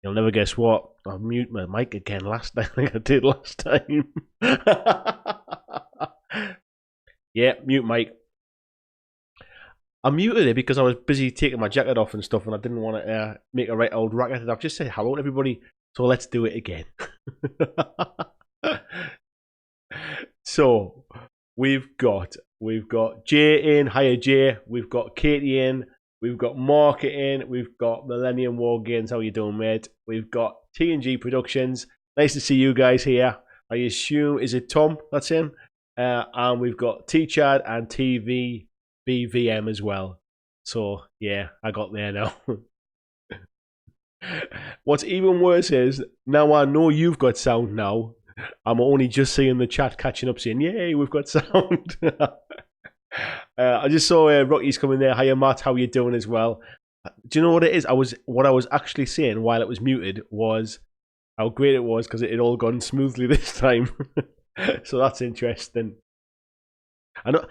You'll never guess what. I'll mute my mic again last time, like I did last time. Yeah, mute mic. I muted it because I was busy taking my jacket off and stuff, and I didn't want to make a right old racket. I've just said hello to everybody, so let's do it again. So we've got Jay in, hiya Jay. We've got Katie in. We've got Mark in. We've got Millennium War Games. How you doing, mate? We've got T&G Productions. Nice to see you guys here. I assume, is it Tom that's in? And we've got T-Chad and TVBVM as well. So, yeah, I got there now. What's even worse is, now I know you've got sound now. I'm only just seeing the chat catching up saying, yay, we've got sound. I just saw Rocky's coming there. Hiya, Matt. How you doing as well? Do you know what it is? What I was actually saying while it was muted was how great it was because it had all gone smoothly this time. So that's interesting. I know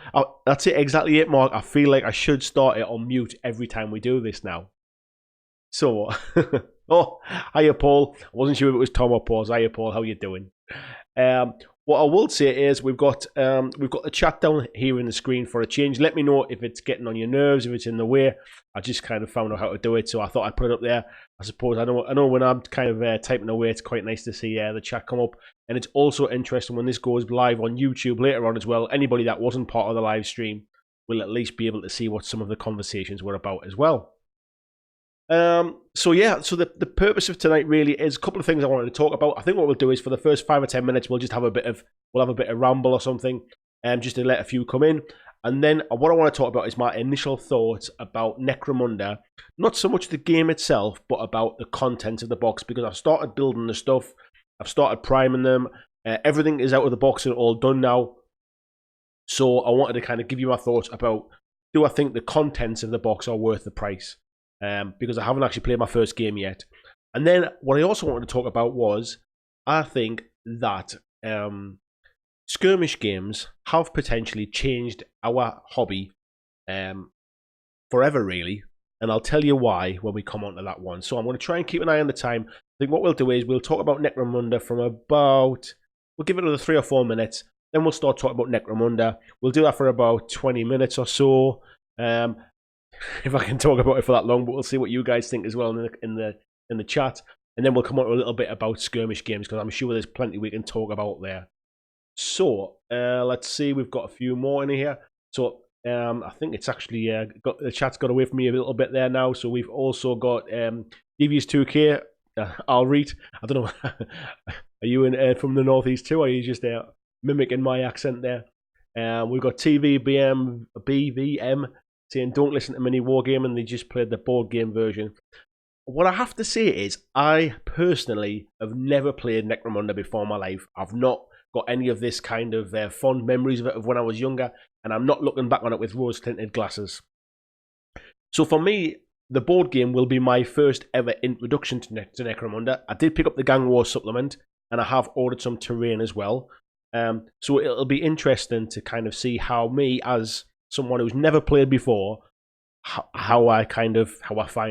that's it, exactly it, Mark. I feel like I should start it on mute every time we do this now. So, oh, hiya, Paul. I wasn't sure if it was Tom or Paul. Hiya, Paul. How you doing? What I will say is we've got the chat down here in the screen for a change. Let me know if it's getting on your nerves, if it's in the way. I just kind of found out how to do it, so I thought I'd put it up there. I suppose I know when I'm kind of typing away, it's quite nice to see the chat come up. And it's also interesting when this goes live on YouTube later on as well. Anybody that wasn't part of the live stream will at least be able to see what some of the conversations were about as well. So the purpose of tonight really is a couple of things I wanted to talk about. I think what we'll do is for the first 5 or 10 minutes we'll just have a bit of ramble or something, just to let a few come in. And then what I want to talk about is my initial thoughts about Necromunda. Not so much the game itself, but about the contents of the box, because I've started building the stuff, I've started priming them, everything is out of the box and all done now. So I wanted to kind of give you my thoughts about, do I think the contents of the box are worth the price? Because I haven't actually played my first game yet. And then what I also wanted to talk about was, I think that skirmish games have potentially changed our hobby forever, really. And I'll tell you why when we come on to that one. So I'm going to try and keep an eye on the time. I think what we'll do is we'll talk about Necromunda from about, we'll give it another 3 or 4 minutes. Then we'll start talking about Necromunda. We'll do that for about 20 minutes or so. If I can talk about it for that long, but we'll see what you guys think as well in the chat, and then we'll come on to a little bit about skirmish games because I'm sure there's plenty we can talk about there. So let's see, we've got a few more in here. So I think it's actually the chat's got away from me a little bit there now. So we've also got Devious 2K. I'll read. I don't know. Are you in from the northeast too? Or are you just mimicking my accent there? We've got TVBVM saying don't listen to Mini Wargaming, they just played the board game version. What I have to say is, I personally have never played Necromunda before in my life. I've not got any of this kind of fond memories of it of when I was younger, and I'm not looking back on it with rose-tinted glasses. So for me, the board game will be my first ever introduction to Necromunda. I did pick up the Gang War supplement, and I have ordered some terrain as well. So it'll be interesting to kind of see how me, as someone who's never played before, how I find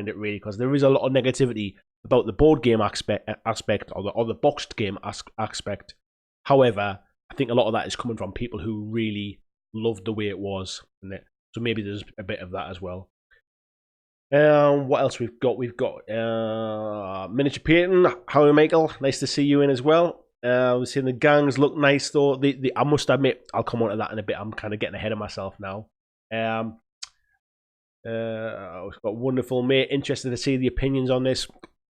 it, really, because there is a lot of negativity about the board game aspect or the boxed game aspect. However, I think a lot of that is coming from people who really loved the way it was, so maybe there's a bit of that as well. What else we've got? We've got Miniature Painting. How Michael? Nice to see you in as well. We're seeing the gangs look nice though. I must admit, I'll come on to that in a bit. I'm kind of getting ahead of myself now. We've got Wonderful Mate. Interested to see the opinions on this.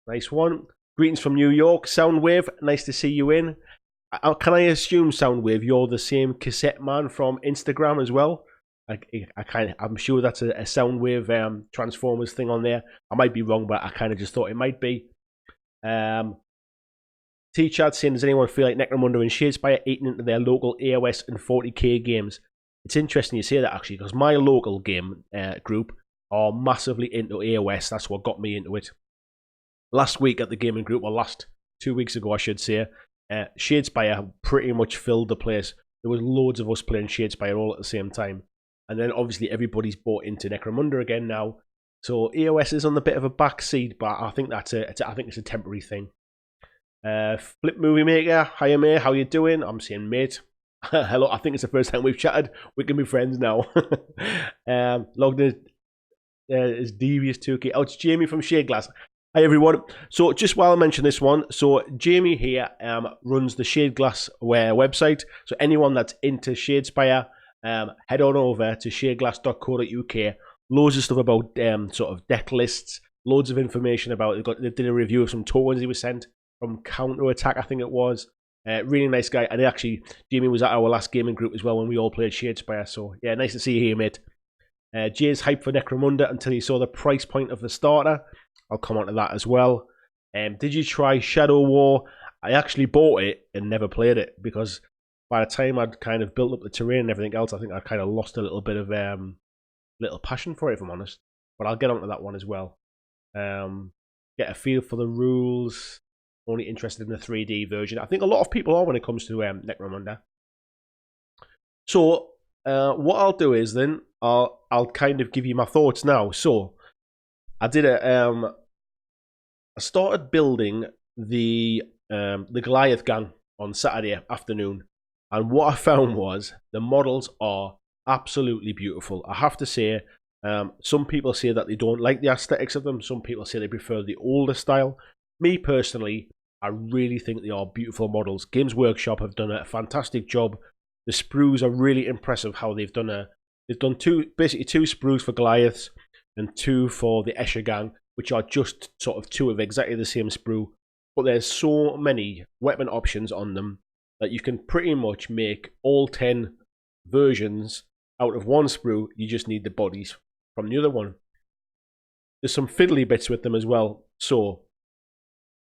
Nice one. Greetings from New York. Soundwave. Nice to see you in. Can I assume, Soundwave, you're the same cassette man from Instagram as well? I'm sure that's a Soundwave Transformers thing on there. I might be wrong, but I kind of just thought it might be. T-Chad saying, does anyone feel like Necromunda and Shadespire eating into their local AOS and 40k games? It's interesting you say that, actually, because my local game group are massively into AOS. That's what got me into it. Last week at the gaming group, or last 2 weeks ago, I should say, Shadespire pretty much filled the place. There was loads of us playing Shadespire all at the same time. And then, obviously, everybody's bought into Necromunda again now. So EOS is on the bit of a back seat, but I think I think it's a temporary thing. Flip Movie Maker, hiya mate, how you doing? I'm saying mate. Hello, I think it's the first time we've chatted. We can be friends now. Logged in is Devious 2K. Oh, it's Jamie from Shadeglass. Hi everyone. So just while I mention this one, so Jamie here runs the Shadeglass website. So anyone that's into Shadespire, head on over to shadeglass.co.uk. Loads of stuff about sort of deck lists, loads of information about it. They did a review of some tokens he was sent from Counter Attack, I think it was. Really nice guy. And actually, Jamie was at our last gaming group as well when we all played Shadespire. So yeah, nice to see you here, mate. Jay's hyped for Necromunda until he saw the price point of the starter. I'll come on to that as well. Did you try Shadow War? I actually bought it and never played it because by the time I'd kind of built up the terrain and everything else, I think I kind of lost a little bit of little passion for it, if I'm honest. But I'll get onto that one as well. Get a feel for the rules. Only interested in the 3D version. I think a lot of people are when it comes to Necromunda. So what I'll do is then I'll kind of give you my thoughts now. So I did I started building the Goliath gang on Saturday afternoon, and what I found was the models are absolutely beautiful. I have to say, some people say that they don't like the aesthetics of them. Some people say they prefer the older style. Me personally, I really think they are beautiful models. Games Workshop have done a fantastic job. The sprues are really impressive. How they've done basically two sprues for Goliaths and two for the Escher gang, which are just sort of two of exactly the same sprue. But there's so many weapon options on them that you can pretty much make all 10 versions out of one sprue. You just need the bodies from the other one. There's some fiddly bits with them as well. So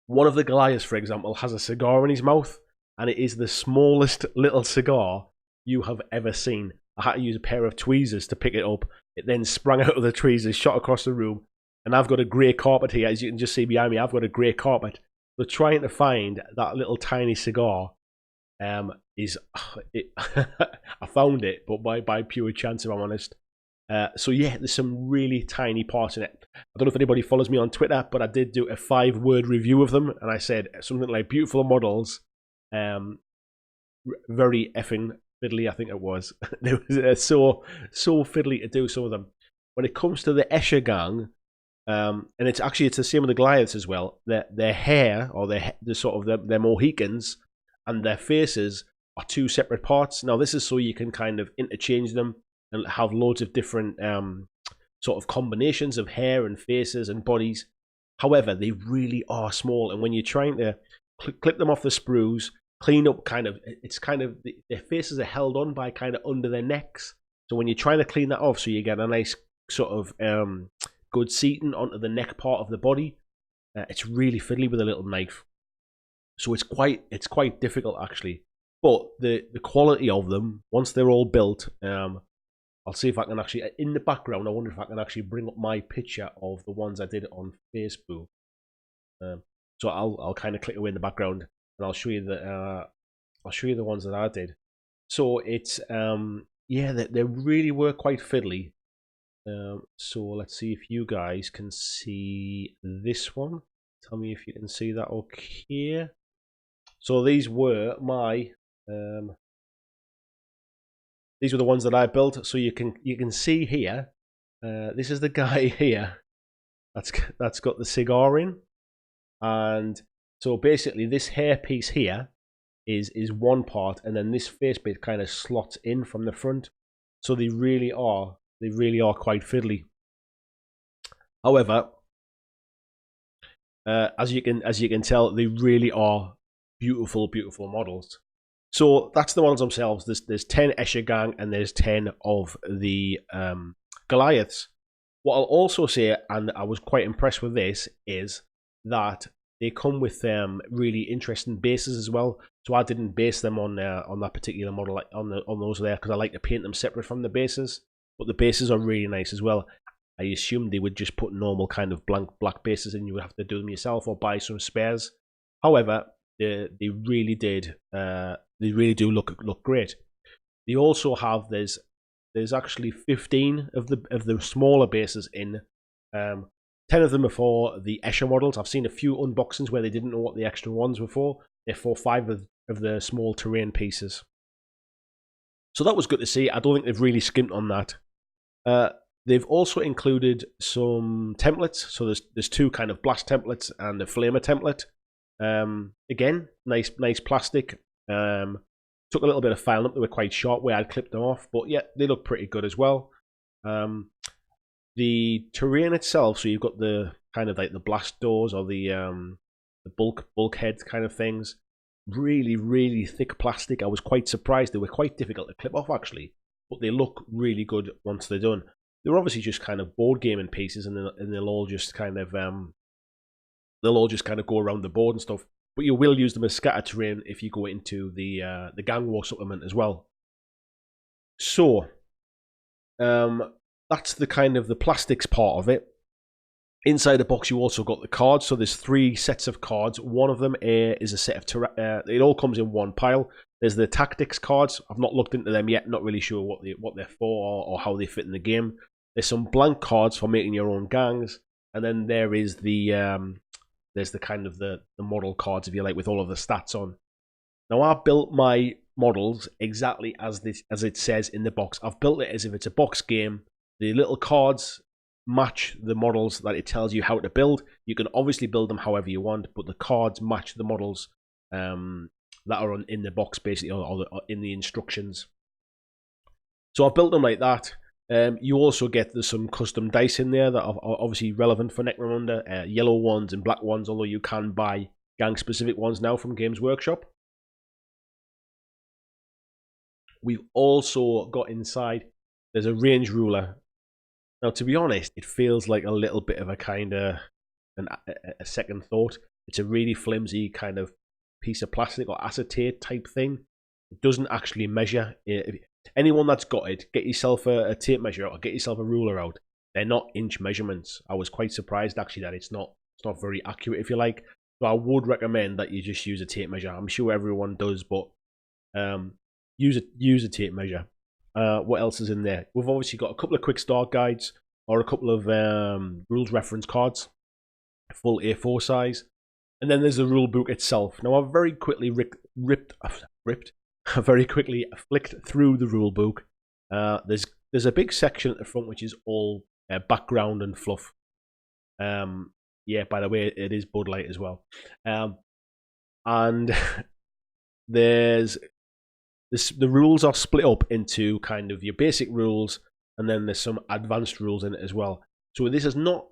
one of the Goliaths, for example, has a cigar in his mouth, and it is the smallest little cigar you have ever seen. I had to use a pair of tweezers to pick it up. It then sprang out of the tweezers, shot across the room, and I've got a grey carpet here. As you can just see behind me, I've got a grey carpet. So trying to find that little tiny cigar I found it, but by pure chance, if I'm honest. So yeah, there's some really tiny parts in it. I don't know if anybody follows me on Twitter, but I did do a 5-word review of them, and I said something like beautiful models, very effing fiddly, I think it was. They were so fiddly to do some of them. When it comes to the Escher gang, and it's the same with the Goliaths as well. Their hair, or their Mohicans, and their faces are two separate parts. Now this is so you can kind of interchange them and have loads of different sort of combinations of hair and faces and bodies. However, they really are small, and when you're trying to clip them off the sprues, clean up their faces are held on by kind of under their necks. So when you're trying to clean that off, so you get a nice sort of good seating onto the neck part of the body, it's really fiddly with a little knife. So it's quite difficult actually. But the quality of them, once they're all built, I'll see if I can actually, in the background, I wonder if I can actually bring up my picture of the ones I did on Facebook. So I'll kind of click away in the background, and I'll show you the ones that I did. So it's yeah, they really were quite fiddly. So let's see if you guys can see this one. Tell me if you can see that okay. So these were my these were the ones that I built. So you can see here, this is the guy here that's got the cigar in, and so basically this hair piece here is one part, and then this face bit kind of slots in from the front. So they really are quite fiddly. However, as you can tell, they really are beautiful models. So that's the ones themselves. There's 10 Escher gang and there's 10 of the Goliaths. What I'll also say, and I was quite impressed with this, is that they come with really interesting bases as well. So I didn't base them on that particular model, like on those there, because I like to paint them separate from the bases. But the bases are really nice as well. I assumed they would just put normal kind of black bases in. You would have to do them yourself or buy some spares. However, they really did. They really do look great. They also have there's actually 15 of the smaller bases in 10 of them are for the Escher models. I've seen a few unboxings where they didn't know what the extra ones were for. They're for 5 of the small terrain pieces. So that was good to see. I don't think they've really skimped on that. They've also included some templates. So there's 2 kind of blast templates and a flamer template. Again, nice plastic. Took a little bit of filing up. They were quite sharp where I'd clipped them off, but yeah, they look pretty good as well. The terrain itself, so you've got the kind of like the blast doors or the bulkhead kind of things. Really thick plastic. I was quite surprised. They were quite difficult to clip off actually, but they look really good once they're done. They're obviously just kind of board gaming pieces, and they'll all just kind of go around the board and stuff. But you will use them as scatter terrain if you go into the Gang War supplement as well. So that's the kind of the plastics part of it. Inside the box, you also got the cards. So there's 3 sets of cards. One of them is a set of it all comes in one pile. There's the tactics cards. I've not looked into them yet. Not really sure what they're for or how they fit in the game. There's some blank cards for making your own gangs, and then there is there's the kind of the model cards, if you like, with all of the stats on. Now I built my models exactly as it says in the box. I've built it as if it's a box game. The little cards match the models that it tells you how to build. You can obviously build them however you want, but the cards match the models that are in the box basically, or in the instructions. So I've built them like that. You also get some custom dice in there that are obviously relevant for Necromunda, yellow ones and black ones, although you can buy gang specific ones now from Games Workshop. We've also got inside, there's a range ruler. Now, to be honest, it feels like a little bit of a kind of a second thought. It's a really flimsy kind of piece of plastic or acetate type thing. It doesn't actually measure. Anyone that's got it, get yourself a tape measure or get yourself a ruler out. They're not inch measurements. I was quite surprised actually that it's not very accurate, if you like. So I would recommend that you just use a tape measure. I'm sure everyone does, but use a tape measure. What else is in there? We've obviously got a couple of quick start guides or a couple of rules reference cards, full A4 size, and then there's the rule book itself. Now I've very quickly very quickly flicked through the rule book. There's a big section at the front which is all background and fluff. Yeah, by the way, it is Bud Light as well. And the rules are split up into kind of your basic rules, and then there's some advanced rules in it as well. So this is not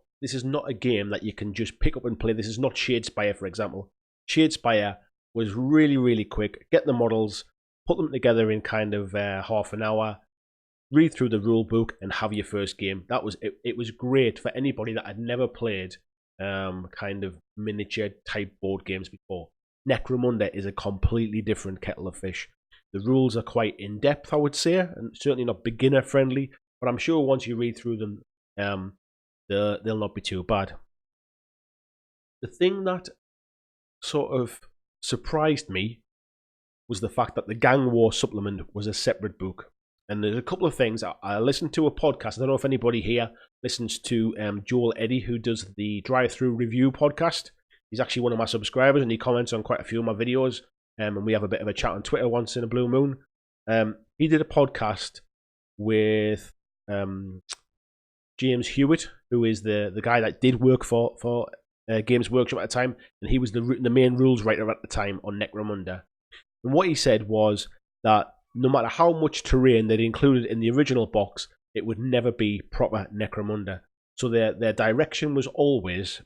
a game that you can just pick up and play. This is not Shadespire, for example. Shadespire was really quick. Get the models, put them together in kind of half an hour, read through the rule book, and have your first game. That was it. It was great for anybody that had never played kind of miniature type board games before. Necromunda is a completely different kettle of fish. The rules are quite in-depth, I would say, and certainly not beginner-friendly, but I'm sure once you read through them, they'll not be too bad. The thing that sort of surprised me was the fact that the Gang War supplement was a separate book. And there's a couple of things. I listened to a podcast. I don't know if anybody here listens to Joel Eddy, who does the Drive-Through Review podcast. He's actually one of my subscribers, and he comments on quite a few of my videos. And we have a bit of a chat on Twitter once in a blue moon. He did a podcast with James Hewitt, who is the guy that did work for Games Workshop at the time, and he was the main rules writer at the time on Necromunda. And what he said was that no matter how much terrain they'd included in the original box, it would never be proper Necromunda. So their direction was always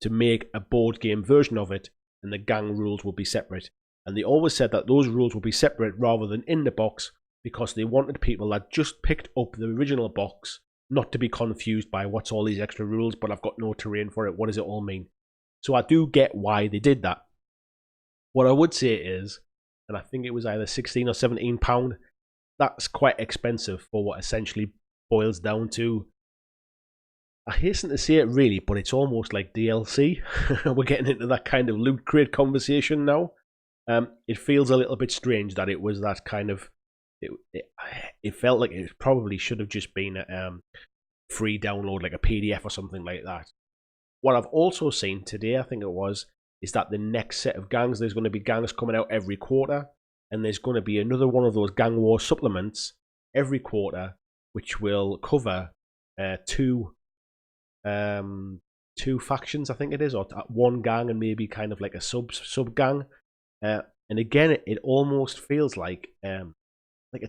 to make a board game version of it, and the gang rules would be separate. And they always said that those rules would be separate rather than in the box, because they wanted people that just picked up the original box not to be confused by what's all these extra rules, but I've got no terrain for it. What does it all mean? So I do get why they did that. What I would say is, and I think it was either £16 or £17, that's quite expensive for what essentially boils down to, I hasten to say it really, but it's almost like DLC. We're getting into that kind of loot crate conversation now. It feels a little bit strange that it was that kind of, it felt like it probably should have just been free download, like a PDF or something like that. What I've also seen today, I think it was, is that the next set of gangs, there's going to be gangs coming out every quarter, and there's going to be another one of those Gang War supplements every quarter, which will cover two factions, I think it is, or one gang and maybe kind of like a sub gang. And again, it almost feels like a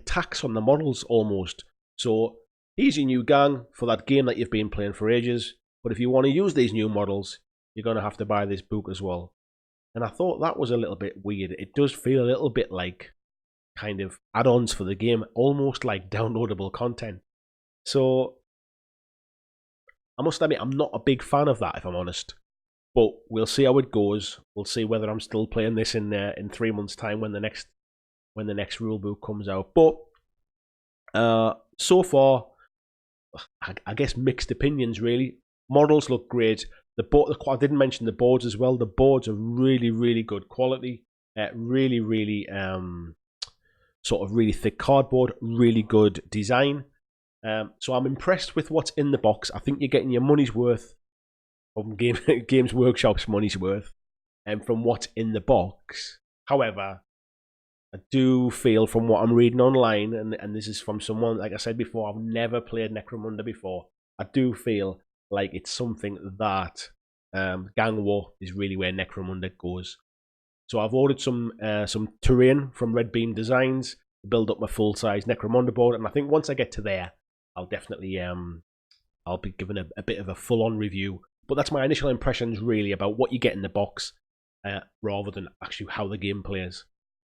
tax on the models almost. So here's your new gang for that game that you've been playing for ages. But if you want to use these new models, you're going to have to buy this book as well. And I thought that was a little bit weird. It does feel a little bit like kind of add-ons for the game, almost like downloadable content. So I must admit, I'm not a big fan of that, if I'm honest. But we'll see how it goes. We'll see whether I'm still playing this in 3 months' time when the next rulebook comes out. But so far, I guess mixed opinions really. Models look great. I didn't mention the boards as well. The boards are really, really good quality. Really, really sort of really thick cardboard. Really good design. So I'm impressed with what's in the box. I think you're getting your money's worth from Games Workshop's money's worth, and from what's in the box. However, I do feel from what I'm reading online, and this is from someone, like I said before, I've never played Necromunda before. I do feel like it's something that Gang War is really where Necromunda goes. So I've ordered some terrain from Red Beam Designs to build up my full-size Necromunda board, and I think once I get to there, I'll definitely I'll be giving a bit of a full-on review. But that's my initial impressions really about what you get in the box, rather than actually how the game plays.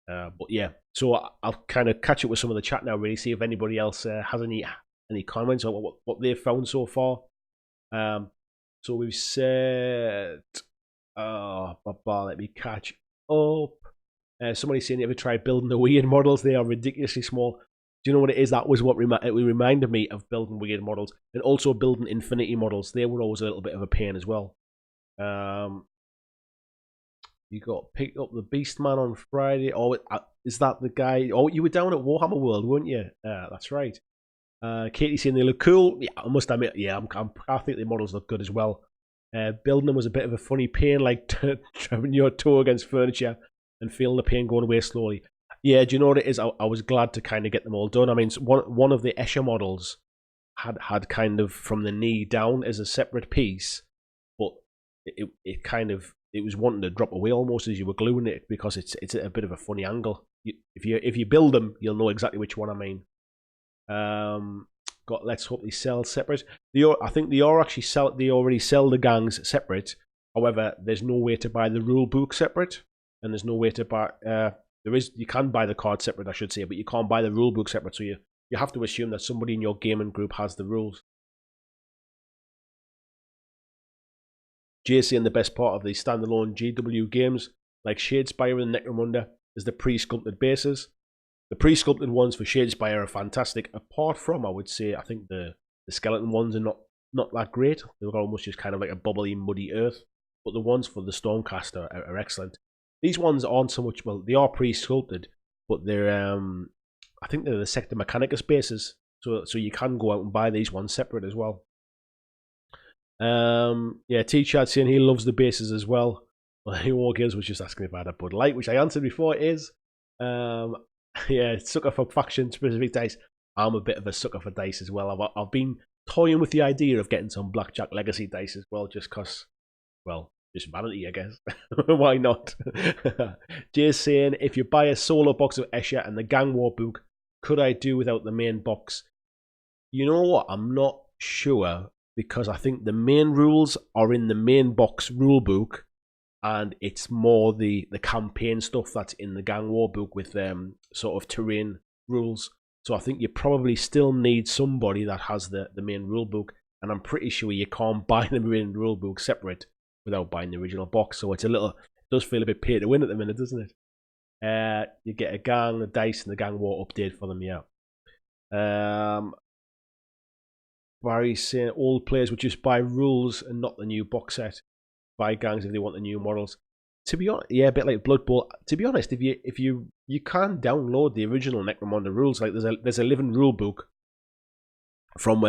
But yeah, so I'll kind of catch up with some of the chat now, really see if anybody else has any comments on what they've found so far. So we've said, let me catch up. Somebody's saying, you ever tried building the weird models? They are ridiculously small. Do you know what it is? That was what it reminded me of building weird models, and also building Infinity models. They were always a little bit of a pain as well. You got picked up the Beastman on Friday. Oh, is that the guy? Oh, you were down at Warhammer World, weren't you? That's right. Katie saying they look cool. Yeah, I must admit, yeah, I think the models look good as well. Building them was a bit of a funny pain, like driving your toe against furniture and feeling the pain going away slowly. Yeah, do you know what it is? I was glad to kind of get them all done. I mean, one of the Escher models had kind of from the knee down as a separate piece, but it was wanting to drop away almost as you were gluing it, because it's at a bit of a funny angle. If you build them, you'll know exactly which one I mean. Got Let's Hope They Sell separate. I think they already sell the gangs separate. However, there's no way to buy the rule book separate, and there's no way to buy. You can buy the card separate, I should say, but you can't buy the rule book separate. So you have to assume that somebody in your gaming group has the rules. JC, and the best part of the standalone GW games like Shadespire and Necromunda is the pre-sculpted bases. The pre-sculpted ones for Shadespire are fantastic. Apart from, I would say, I think the skeleton ones are not that great. They're almost just kind of like a bubbly, muddy earth. But the ones for the Stormcaster are excellent. These ones aren't so much, well, they are pre-sculpted, but they're I think they're the Sector Mechanicus bases. So you can go out and buy these ones separate as well. Yeah, T-Chad saying he loves the bases as well. Well, Wargames was just asking if I had a Bud Light, which I answered before. It is. Yeah, sucker for faction specific dice. I'm a bit of a sucker for dice as well. I've been toying with the idea of getting some BlackJack Legacy dice as well, just cause, well, just vanity, I guess. Why not? Jay's saying, if you buy a solo box of Escher and the Gang War book, could I do without the main box? You know what? I'm not sure, because I think the main rules are in the main box rule book, and it's more the campaign stuff that's in the Gang War book with sort of terrain rules. So I think you probably still need somebody that has the main rule book, and I'm pretty sure you can't buy the main rule book separate without buying the original box. So it does feel a bit pay to win at the minute, doesn't it? You get a gang, a dice, and the Gang War update for them, yeah. Barry's saying old players would just buy rules and not the new box set. Buy gangs if they want the new models. To be honest, yeah, a bit like Blood Bowl. To be honest, if you can download the original Necromunda rules, like there's a living rule book from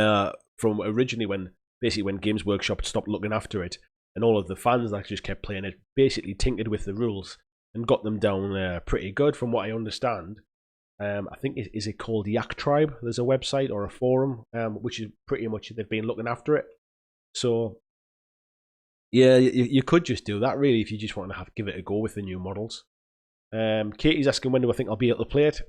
from originally when Games Workshop stopped looking after it, and all of the fans that just kept playing it basically tinkered with the rules and got them down pretty good, from what I understand. I think is it called Yak Tribe? There's a website or a forum, which is pretty much they've been looking after it. So yeah, you could just do that really if you just want to give it a go with the new models. Katie's asking when do I think I'll be able to play it.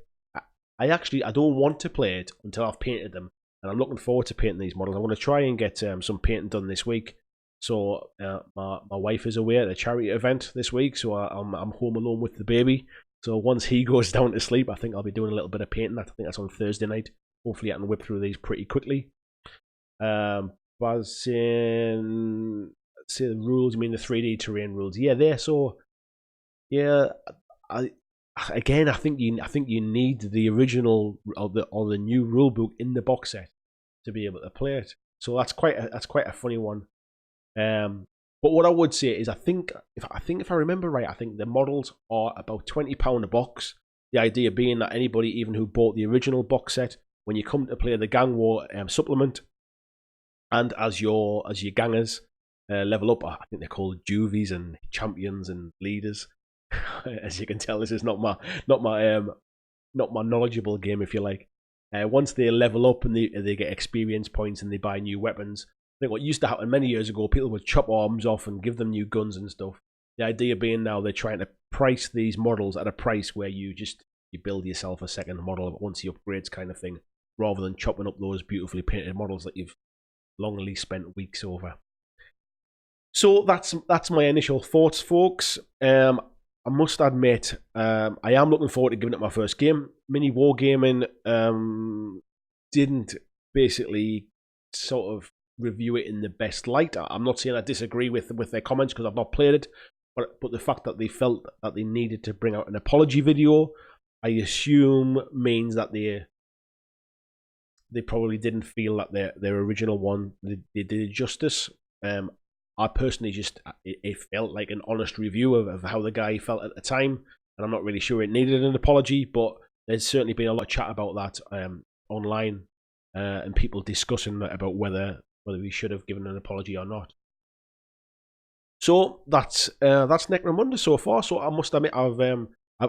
I don't want to play it until I've painted them, and I'm looking forward to painting these models. I want to try and get some painting done this week. So my wife is away at a charity event this week, so I'm home alone with the baby. So once he goes down to sleep, I think I'll be doing a little bit of painting. I think that's on Thursday night. Hopefully I can whip through these pretty quickly. Buzz in, say the rules, I mean the 3D terrain rules. Yeah, they're so. Yeah, I think you need the original or the new rule book in the box set to be able to play it. So that's quite a funny one. But what I would say is I think if I remember right, I think the models are about £20 a box. The idea being that anybody even who bought the original box set, when you come to play the Gang War supplement, and as your gangers level up, I think they're called juvies and champions and leaders. As you can tell, this is not my knowledgeable game, if you like. Once they level up and they get experience points and they buy new weapons, I think what used to happen many years ago, people would chop arms off and give them new guns and stuff. The idea being now they're trying to price these models at a price where you build yourself a second model once he upgrades, kind of thing, rather than chopping up those beautifully painted models that you've longly spent weeks over. So that's my initial thoughts, folks. I must admit, I am looking forward to giving it my first game. Mini Wargaming didn't basically sort of review it in the best light. I'm not saying I disagree with their comments because I've not played it, but the fact that they felt that they needed to bring out an apology video, I assume means that they probably didn't feel that their original one they did it justice. I personally it felt like an honest review of how the guy felt at the time, and I'm not really sure it needed an apology, but there's certainly been a lot of chat about that online, and people discussing about whether we should have given an apology or not. So that's Necromunda so far. So I must admit I've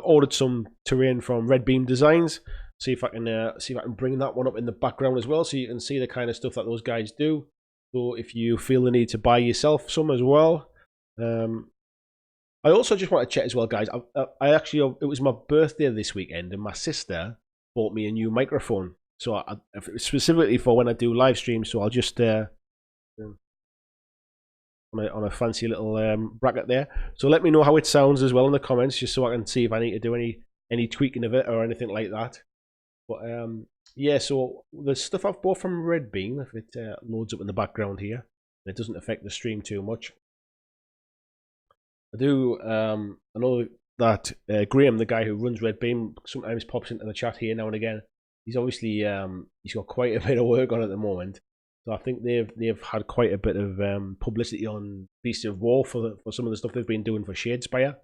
ordered some terrain from Red Beam Designs. See if I can bring that one up in the background as well, so you can see the kind of stuff that those guys do. So if you feel the need to buy yourself some as well. I also just want to check as well, guys. I actually, it was my birthday this weekend, and my sister bought me a new microphone. So specifically for when I do live streams, so I'll just on a fancy little bracket there. So let me know how it sounds as well in the comments, just so I can see if I need to do any tweaking of it or anything like that. But yeah, so the stuff I've bought from Red Beam, if it loads up in the background here, and it doesn't affect the stream too much. I know that Graham, the guy who runs Red Beam, sometimes pops into the chat here now and again. He's obviously he's got quite a bit of work on at the moment, so I think they've had quite a bit of publicity on Beast of War for some of the stuff they've been doing for Shadespire.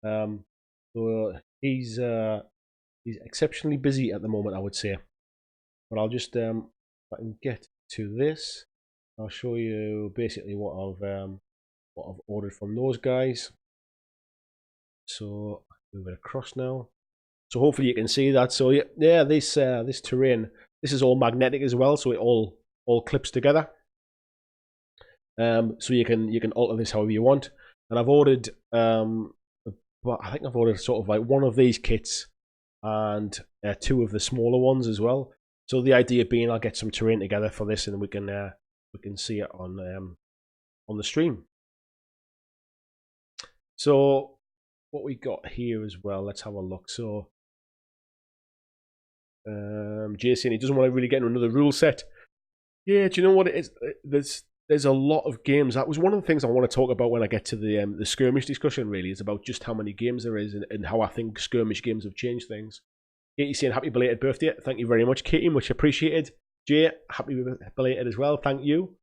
So he's exceptionally busy at the moment, I would say. But I'll just if I can get to this, I'll show you basically what I've ordered from those guys. So I'll move it across now. So hopefully you can see that. So yeah, this terrain, this is all magnetic as well, so it all clips together. So you can alter this however you want. And I've ordered I think I've ordered sort of like one of these kits and two of the smaller ones as well. So the idea being I'll get some terrain together for this, and we can see it on the stream. So what we got here as well, let's have a look. So Jason, he doesn't want to really get into another rule set. Yeah, do you know what it is? There's a lot of games. That was one of the things I want to talk about when I get to the skirmish discussion. Really, is about just how many games there is and how I think skirmish games have changed things. Katie saying happy belated birthday. Thank you very much, Katie. Much appreciated. Jay, happy belated as well. Thank you.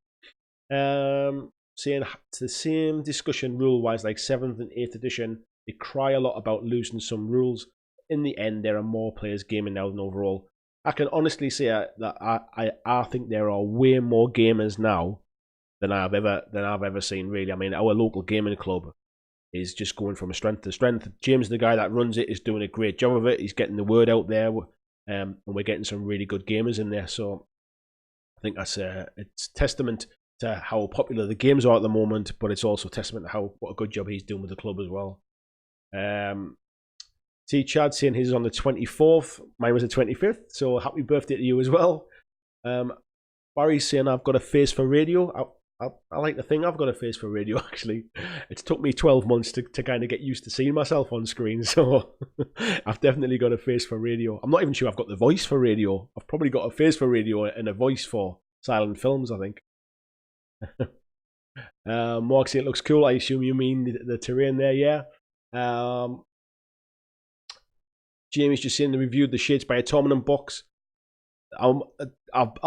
Saying it's the same discussion rule wise, like 7th and 8th edition. They cry a lot about losing some rules. In the end, there are more players gaming now than overall. I can honestly say that I think there are way more gamers now than I've ever seen. Really, I mean, our local gaming club is just going from strength to strength. James, the guy that runs it, is doing a great job of it. He's getting the word out there, and we're getting some really good gamers in there. So I think that's it's testament to how popular the games are at the moment, but it's also testament to what a good job he's doing with the club as well. See Chad saying his is on the 24th. Mine was the 25th, so happy birthday to you as well. Barry's saying I've got a face for radio. I like to think I've got a face for radio, actually. It's took me 12 months to kind of get used to seeing myself on screen, so I've definitely got a face for radio. I'm not even sure I've got the voice for radio. I've probably got a face for radio and a voice for silent films, I think. Mark saying it looks cool. I assume you mean the terrain there, yeah. Jamie's just saying they reviewed the Shades by a Tournament box. I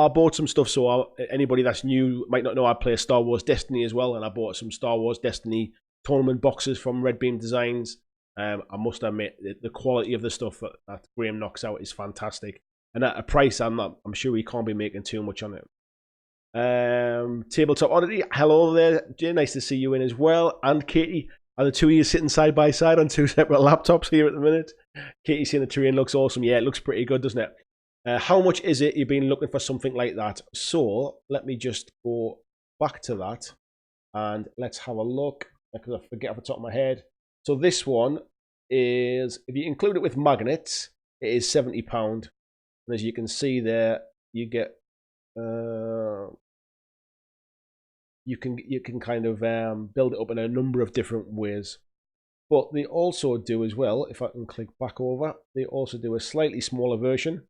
bought some stuff, so anybody that's new might not know I play Star Wars Destiny as well, and I bought some Star Wars Destiny tournament boxes from Red Beam Designs. I must admit the quality of the stuff that Graham knocks out is fantastic, and at a price I'm sure he can't be making too much on it. Tabletop Oddity, hello there, Jay, nice to see you in as well, and Katie. Are the two of you sitting side by side on two separate laptops here at the minute? Katie's saying the terrain looks awesome. Yeah, it looks pretty good, doesn't it? How much is it? You've been looking for something like that. So let me just go back to that and let's have a look, because I forget off the top of my head. So this one is, if you include it with magnets, it is £70. And as you can see there, you get you can kind of build it up in a number of different ways. But they also do as well, if I can click back over, they also do a slightly smaller version,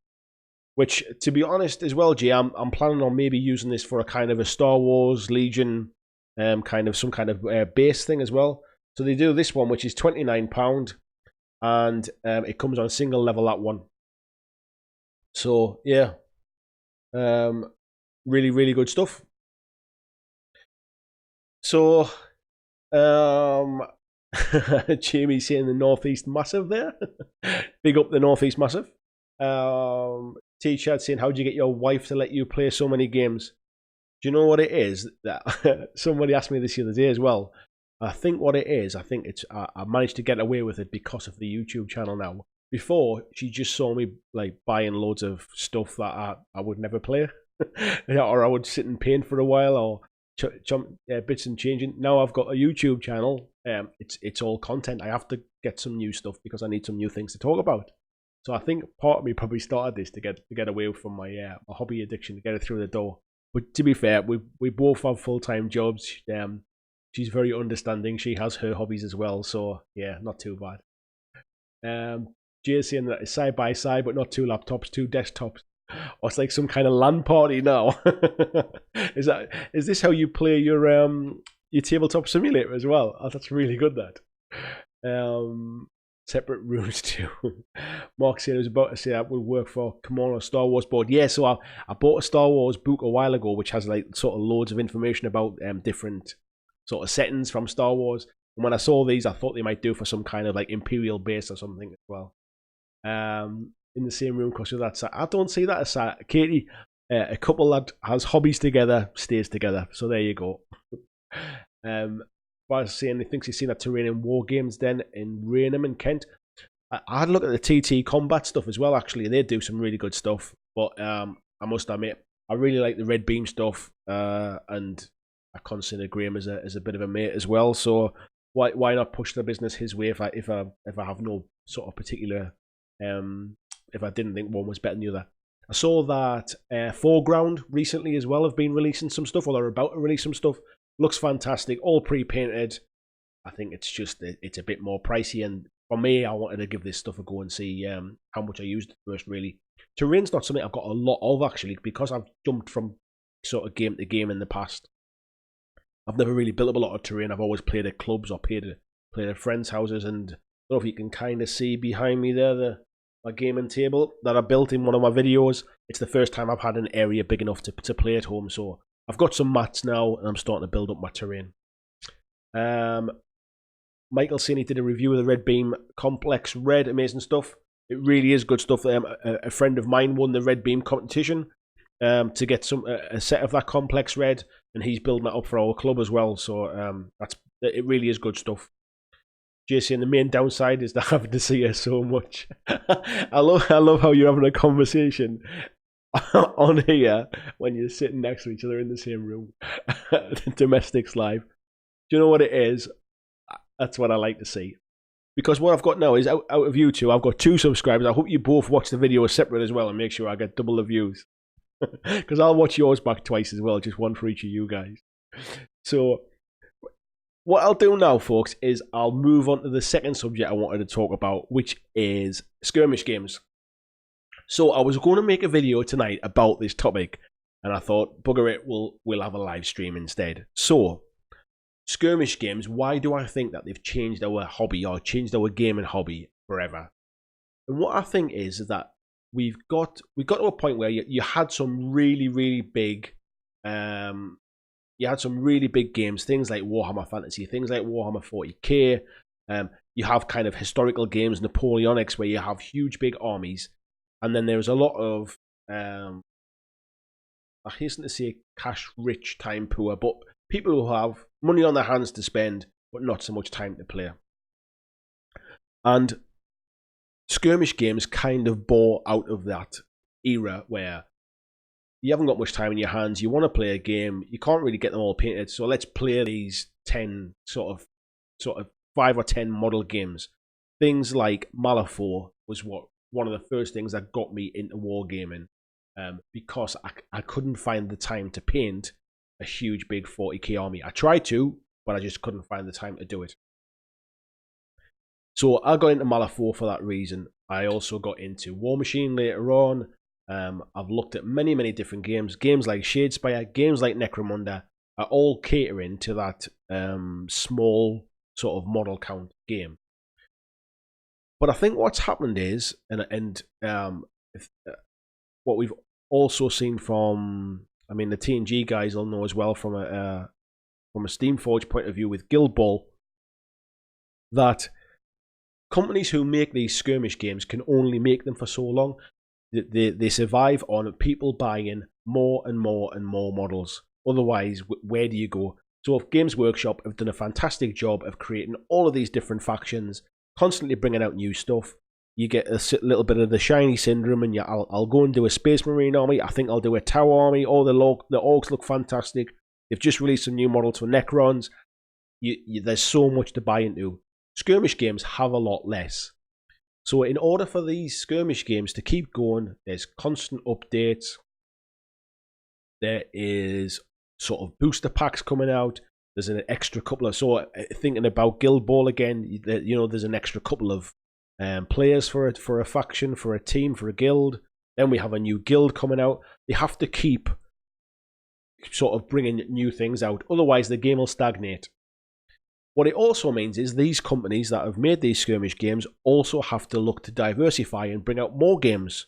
which, to be honest as well, G, I'm planning on maybe using this for a kind of a Star Wars Legion, some kind of base thing as well. So they do this one, which is £29, and it comes on single level, that one. So yeah, really, really good stuff. So, Jamie's saying the Northeast Massive there. Big up the Northeast Massive. T-Chad saying, how do you get your wife to let you play so many games? Do you know what it is? That somebody asked me this the other day as well. I think what it is, I think it's I managed to get away with it because of the YouTube channel now. Before, she just saw me like buying loads of stuff that I would never play. Or I would sit and paint for a while, or bits and changing. Now I've got a YouTube channel. It's all content. I have to get some new stuff because I need some new things to talk about. So I think part of me probably started this to get away from my hobby addiction, to get it through the door. But to be fair, we both have full-time jobs. She's very understanding. She has her hobbies as well, so yeah, not too bad. Jay's saying that it's side by side, but not two laptops, two desktops. Or it's like some kind of LAN party now. Is this how you play your tabletop simulator as well? Oh, that's really good. That separate rooms too. Mark said I was about to say that would work for Kimono Star Wars board. Yeah, so I bought a Star Wars book a while ago, which has like sort of loads of information about different sort of settings from Star Wars. And when I saw these, I thought they might do for some kind of like Imperial base or something as well. In the same room, because of that. So I don't see that as Katie. A couple that has hobbies together stays together. So there you go. But saying he thinks he's seen that terrain in War Games then in Raynham in Kent. I had a look at the TT combat stuff as well. Actually, they do some really good stuff. But I must admit, I really like the Red Beam stuff, and I consider Graham as a bit of a mate as well. So why not push the business his way if I have no sort of particular if I didn't think one was better than the other. I saw that Foreground recently as well have been releasing some stuff, or they're about to release some stuff. Looks fantastic, all pre-painted. I think it's just it's a bit more pricey, and for me, I wanted to give this stuff a go and see how much I used it first. Really, terrain's not something I've got a lot of actually, because I've jumped from sort of game to game in the past. I've never really built up a lot of terrain. I've always played at clubs or played at friends' houses, and I don't know if you can kind of see behind me there my gaming table that I built in one of my videos. It's the first time I've had an area big enough to play at home, so I've got some mats now and I'm starting to build up my terrain. Michael saying he did a review of the Red Beam Complex Red, amazing stuff. It really is good stuff. A friend of mine won the Red Beam competition to get a set of that complex red, and he's building that up for our club as well. So it really is good stuff. JC, and the main downside is that having to see her so much. I love how you're having a conversation on here when you're sitting next to each other in the same room. Domestics live. Do you know what it is? That's what I like to see. Because what I've got now is out of you two, I've got 2 subscribers. I hope you both watch the video separate as well and make sure I get double the views. Because I'll watch yours back twice as well, just one for each of you guys. So what I'll do now, folks, is I'll move on to the second subject I wanted to talk about, which is skirmish games. So I was going to make a video tonight about this topic, and I thought, bugger it, we'll have a live stream instead. So, skirmish games, why do I think that they've changed our hobby or changed our gaming hobby forever? And what I think is that we got to a point where you had some really, really big games, things like Warhammer Fantasy, things like Warhammer 40k. You have kind of historical games, Napoleonics, where you have huge big armies. And then there's a lot of, I hasten to say cash-rich, time poor, but people who have money on their hands to spend, but not so much time to play. And skirmish games kind of bore out of that era where you haven't got much time in your hands, you want to play a game, you can't really get them all painted, so let's play these 10 sort of 5 or 10 model games. Things like Malifaux was one of the first things that got me into wargaming, because I couldn't find the time to paint a huge big 40k army. I tried to, but I just couldn't find the time to do it. So I got into Malifaux for that reason. I also got into War Machine later on. I've looked at many different games. Games like Shadespire, games like Necromunda are all catering to that small sort of model count game. But I think what's happened is, what we've also seen from, I mean, the TNG guys will know as well from a Steamforge point of view with Guild Ball, that companies who make these skirmish games can only make them for so long. They survive on people buying more and more and more models. Otherwise, where do you go? So if Games Workshop have done a fantastic job of creating all of these different factions, constantly bringing out new stuff, you get a little bit of the shiny syndrome, and I'll go and do a Space Marine army. I think I'll do a Tower army. Oh, the orcs look fantastic. They've just released some new models for Necrons. There's so much to buy into. Skirmish games have a lot less. So in order for these skirmish games to keep going, there's constant updates. There is sort of booster packs coming out. There's an extra couple of, so thinking about Guild Ball again, there's an extra couple of players for a faction, for a team, for a guild. Then we have a new guild coming out. They have to keep sort of bringing new things out. Otherwise, the game will stagnate. What it also means is these companies that have made these skirmish games also have to look to diversify and bring out more games.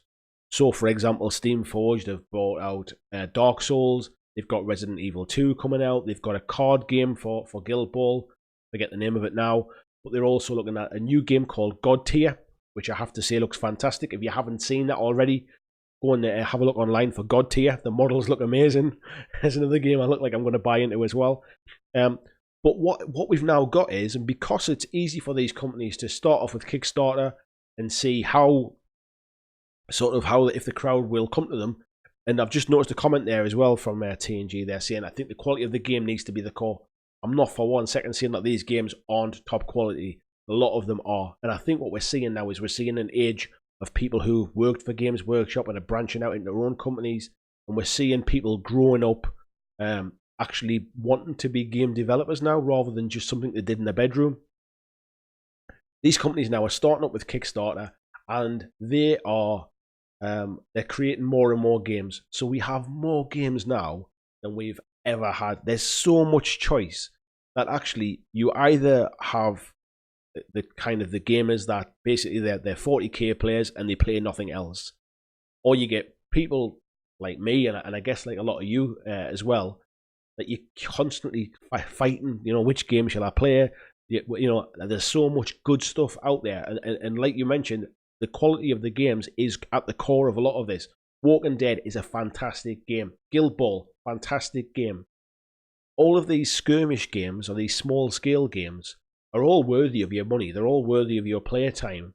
So, for example, Steamforged have brought out Dark Souls. They've got Resident Evil 2 coming out. They've got a card game for Guild Ball. I forget the name of it now. But they're also looking at a new game called God Tier, which I have to say looks fantastic. If you haven't seen that already, go and have a look online for God Tier. The models look amazing. There's another game I look like I'm going to buy into as well. But what we've now got is, and because it's easy for these companies to start off with Kickstarter and see if the crowd will come to them. And I've just noticed a comment there as well from TNG. They're saying, I think the quality of the game needs to be the core. I'm not for 1 second saying that these games aren't top quality. A lot of them are. And I think what we're seeing now is we're seeing an age of people who've worked for Games Workshop and are branching out into their own companies. And we're seeing people growing up actually wanting to be game developers now rather than just something they did in their bedroom. These companies now are starting up with Kickstarter, and they are they're creating more and more games. So we have more games now than we've ever had. There's so much choice that actually you either have the kind of the gamers that basically they're 40k players and they play nothing else, or you get people like me and I guess like a lot of you as well, that you're constantly fighting, which game shall I play? There's so much good stuff out there, and like you mentioned, the quality of the games is at the core of a lot of this. Walking Dead is a fantastic game. Guild Ball, fantastic game. All of these skirmish games, or these small-scale games, are all worthy of your money. They're all worthy of your player time.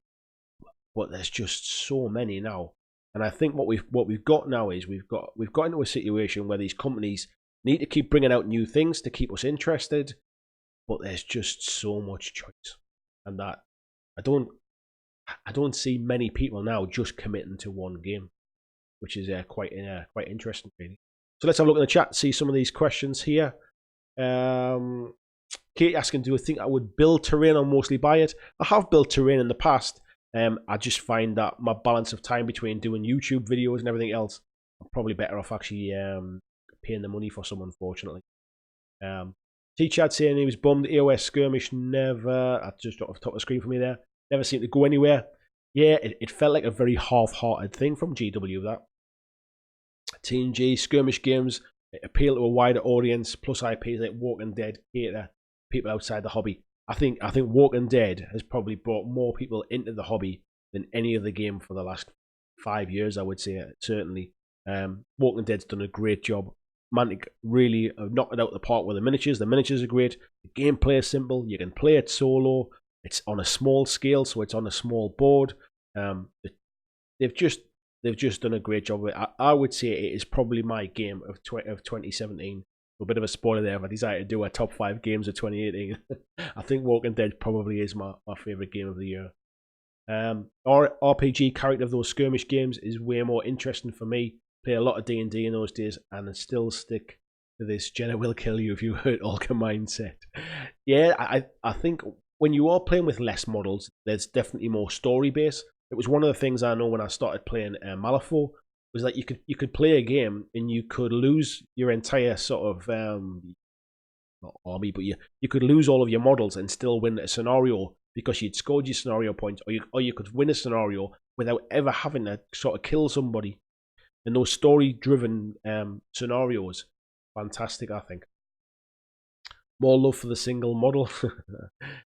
But there's just so many now. And I think what we've got now is we've got into a situation where these companies need to keep bringing out new things to keep us interested, but there's just so much choice, and that I don't see many people now just committing to one game, which is quite interesting, really. So let's have a look in the chat, see some of these questions here. Kate asking, do I think I would build terrain or mostly buy it? I have built terrain in the past. I just find that my balance of time between doing YouTube videos and everything else, I'm probably better off actually paying the money for some, unfortunately. T-Chad saying he was bummed EOS Skirmish never, I just got off the top of the screen for me there, never seemed to go anywhere. Yeah, it felt like a very half-hearted thing from GW, that. TNG, Skirmish games appeal to a wider audience, plus IPs like Walking Dead cater people outside the hobby. I think Walking Dead has probably brought more people into the hobby than any other game for the last 5 years, I would say, certainly. Walking Dead's done a great job. Mantic really knocked it out of the park with the miniatures. The miniatures are great. The gameplay is simple. You can play it solo. It's on a small scale, so it's on a small board. They've just done a great job of it. I would say it is probably my game of 2017. A bit of a spoiler there if I decide to do a top 5 games of 2018. I think Walking Dead probably is my favourite game of the year. RPG character of those skirmish games is way more interesting for me. Play a lot of D&D in those days, and I still stick to this Jenna will kill you if you hurt Olga mindset. Yeah, I think when you are playing with less models, there's definitely more story base. It was one of the things I know when I started playing Malifaux, was that you could play a game and you could lose your entire sort of not army, but you could lose all of your models and still win a scenario because you'd scored your scenario points, or you could win a scenario without ever having to sort of kill somebody. And those story-driven scenarios, fantastic, I think. More love for the single model.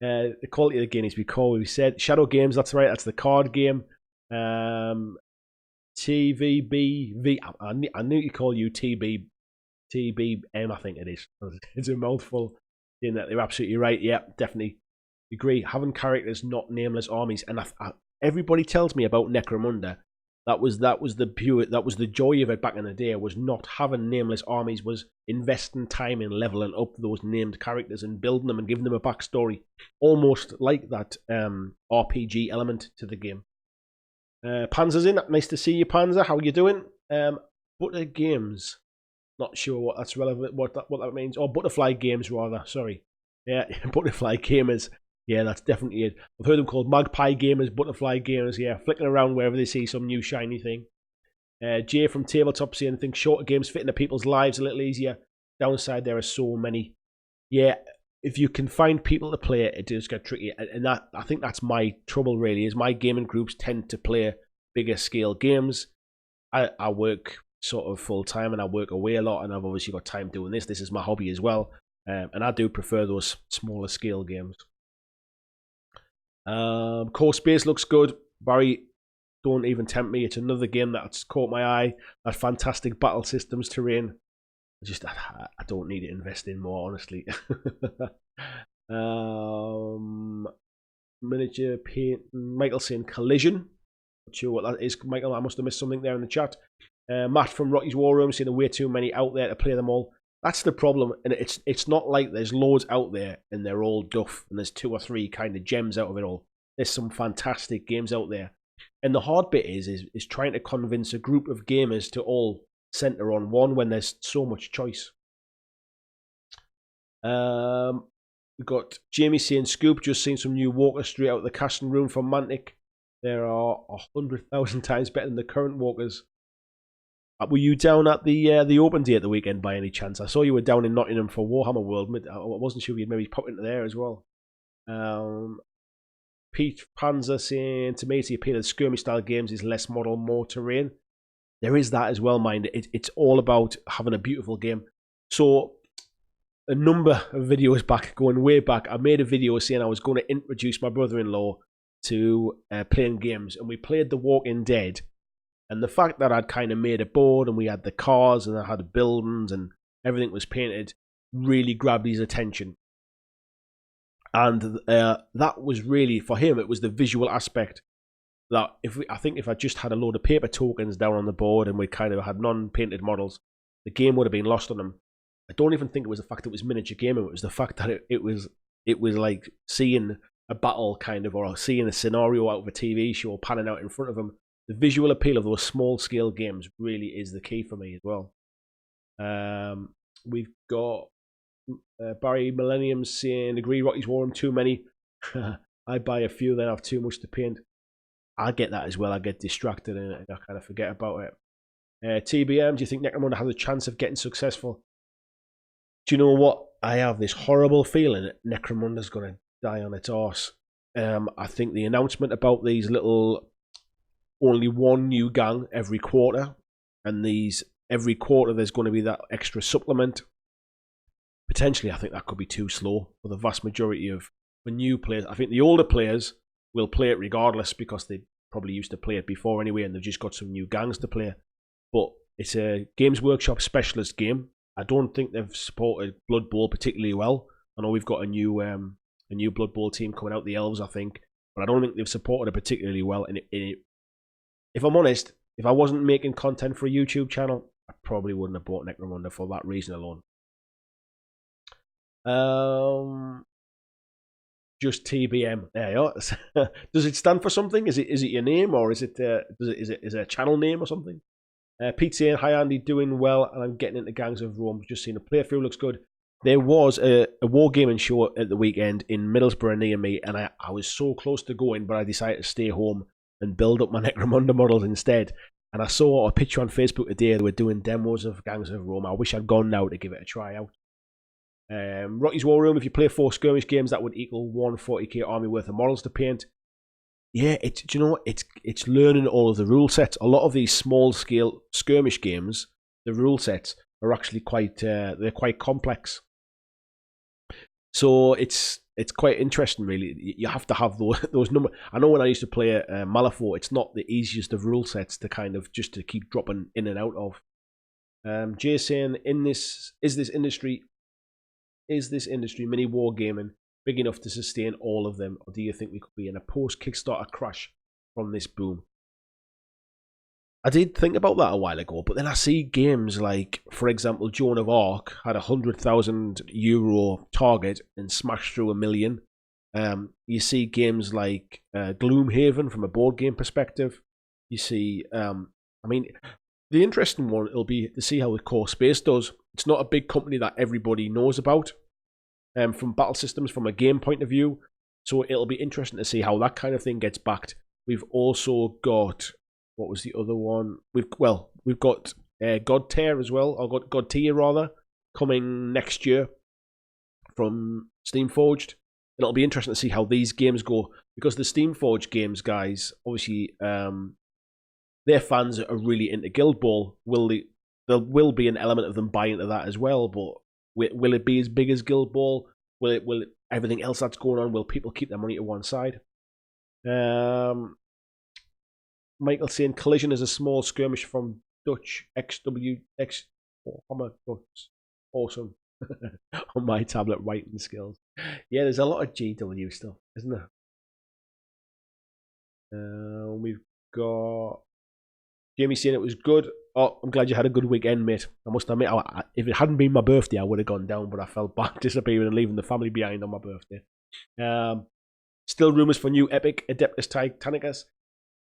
The quality of the game is we said. Shadow Games, that's right, that's the card game. TVBV, I knew to call you TBM, I think it is. It's a mouthful. In that they're absolutely right. Yeah, definitely agree. Having characters, not nameless armies, and everybody tells me about Necromunda. That was the joy of it back in the day. Was not having nameless armies, was investing time in leveling up those named characters and building them and giving them a backstory, almost like that RPG element to the game. Panzer's in. Nice to see you, Panzer. How are you doing? Butter Games. Not sure what that's relevant. What that means. Or Butterfly Games rather. Sorry. Yeah, Butterfly Gamers. Yeah, that's definitely it. I've heard them called Magpie Gamers, Butterfly Gamers. Yeah, flicking around wherever they see some new shiny thing. Jay from Tabletop saying, I think shorter games fit into people's lives a little easier. Downside, there are so many. Yeah, if you can find people to play it, it does get tricky. And that, I think that's my trouble, really, is my gaming groups tend to play bigger scale games. I work sort of full time and I work away a lot, and I've obviously got time doing this. This is my hobby as well. And I do prefer those smaller scale games. Core Space looks good. Barry, don't even tempt me. It's another game that's caught my eye. That fantastic battle systems terrain. I don't need to invest in more, honestly. Miniature paint. Michael saying Collision. Not sure what that is, Michael. I must have missed something there in the chat. Matt from Rocky's War Room saying there are way too many out there to play them all. That's the problem, and it's not like there's loads out there and they're all duff and there's 2 or 3 kind of gems out of it all. There's some fantastic games out there, and the hard bit is trying to convince a group of gamers to all center on one when there's so much choice. We've got Jamie saying Scoop just seen some new walkers straight out of the casting room from Mantic. There are 100,000 times better than the current walkers. Were you down at the open day at the weekend by any chance? I saw you were down in Nottingham for Warhammer World. I wasn't sure if you'd maybe pop into there as well. Pete Panzer saying, to me, the appeal of skirmish style games is less model, more terrain. There is that as well, mind. It's all about having a beautiful game. So a number of videos back, going way back, I made a video saying I was going to introduce my brother-in-law to playing games, and we played The Walking Dead. And the fact that I'd kind of made a board and we had the cars and I had the buildings and everything was painted really grabbed his attention. And that was really, for him, it was the visual aspect. That I think if I just had a load of paper tokens down on the board and we kind of had non-painted models, the game would have been lost on them. I don't even think it was the fact it was miniature gaming. It was the fact that it was like seeing a battle kind of, or seeing a scenario out of a TV show panning out in front of them. The visual appeal of those small-scale games really is the key for me as well. We've got Barry Millennium saying, agree, Rocky's War too many. I buy a few, then I have too much to paint. I get that as well. I get distracted and I kind of forget about it. TBM, do you think Necromunda has a chance of getting successful? Do you know what? I have this horrible feeling that Necromunda's going to die on its arse. I think the announcement about these little... only one new gang every quarter, and every quarter there's going to be that extra supplement. Potentially, I think that could be too slow for the vast majority of the new players. I think the older players will play it regardless because they probably used to play it before anyway, and they've just got some new gangs to play. But it's a Games Workshop specialist game. I don't think they've supported Blood Bowl particularly well. I know we've got a new Blood Bowl team coming out, the Elves, I think, but I don't think they've supported it particularly well. And if I'm honest, if I wasn't making content for a YouTube channel, I probably wouldn't have bought Necromunda for that reason alone. Just TBM. There you are. Does it stand for something? Is it your name, or is it a channel name or something? Pete saying, hi Andy, doing well, and I'm getting into Gangs of Rome. Just seen a playthrough, looks good. There was a wargaming show at the weekend in Middlesbrough near me, and I was so close to going, but I decided to stay home and build up my Necromunda models instead. And I saw a picture on Facebook today. They were doing demos of Gangs of Rome. I wish I'd gone now to give it a try out. Rocky's War Room, if you play 4 skirmish games, that would equal 140k army worth of models to paint. Yeah, do you know what? It's learning all of the rule sets. A lot of these small scale skirmish games, the rule sets are actually quite they're quite complex. So it's quite interesting, really. You have to have those numbers. I know when I used to play Malifaux, it's not the easiest of rule sets to kind of just to keep dropping in and out of. Jay saying, is this industry mini wargaming big enough to sustain all of them, or do you think we could be in a post-Kickstarter crash from this boom? I did think about that a while ago, but then I see games like, for example, Joan of Arc had a €100,000 target and smashed through 1 million. You see games like Gloomhaven from a board game perspective. You see, I mean, the interesting one will be to see how the Core Space does. It's not a big company that everybody knows about from battle systems, from a game point of view. So it'll be interesting to see how that kind of thing gets backed. We've also got, what was the other one? We've got God Tier as well, or God Tier rather, coming next year from Steamforged. And it'll be interesting to see how these games go, because the Steamforged games, guys, obviously their fans are really into Guild Ball. There will be an element of them buying into that as well, but will it be as big as Guild Ball? Will everything else that's going on, will people keep their money to one side? Michael saying Collision is a small skirmish from Dutch XWX. Awesome. On my tablet writing skills. Yeah, there's a lot of GW stuff, isn't there? We've got Jamie saying it was good. Oh, I'm glad you had a good weekend, mate. I must admit, if it hadn't been my birthday, I would have gone down, but I felt bad disappearing and leaving the family behind on my birthday. Still rumours for new Epic Adeptus Titanicus.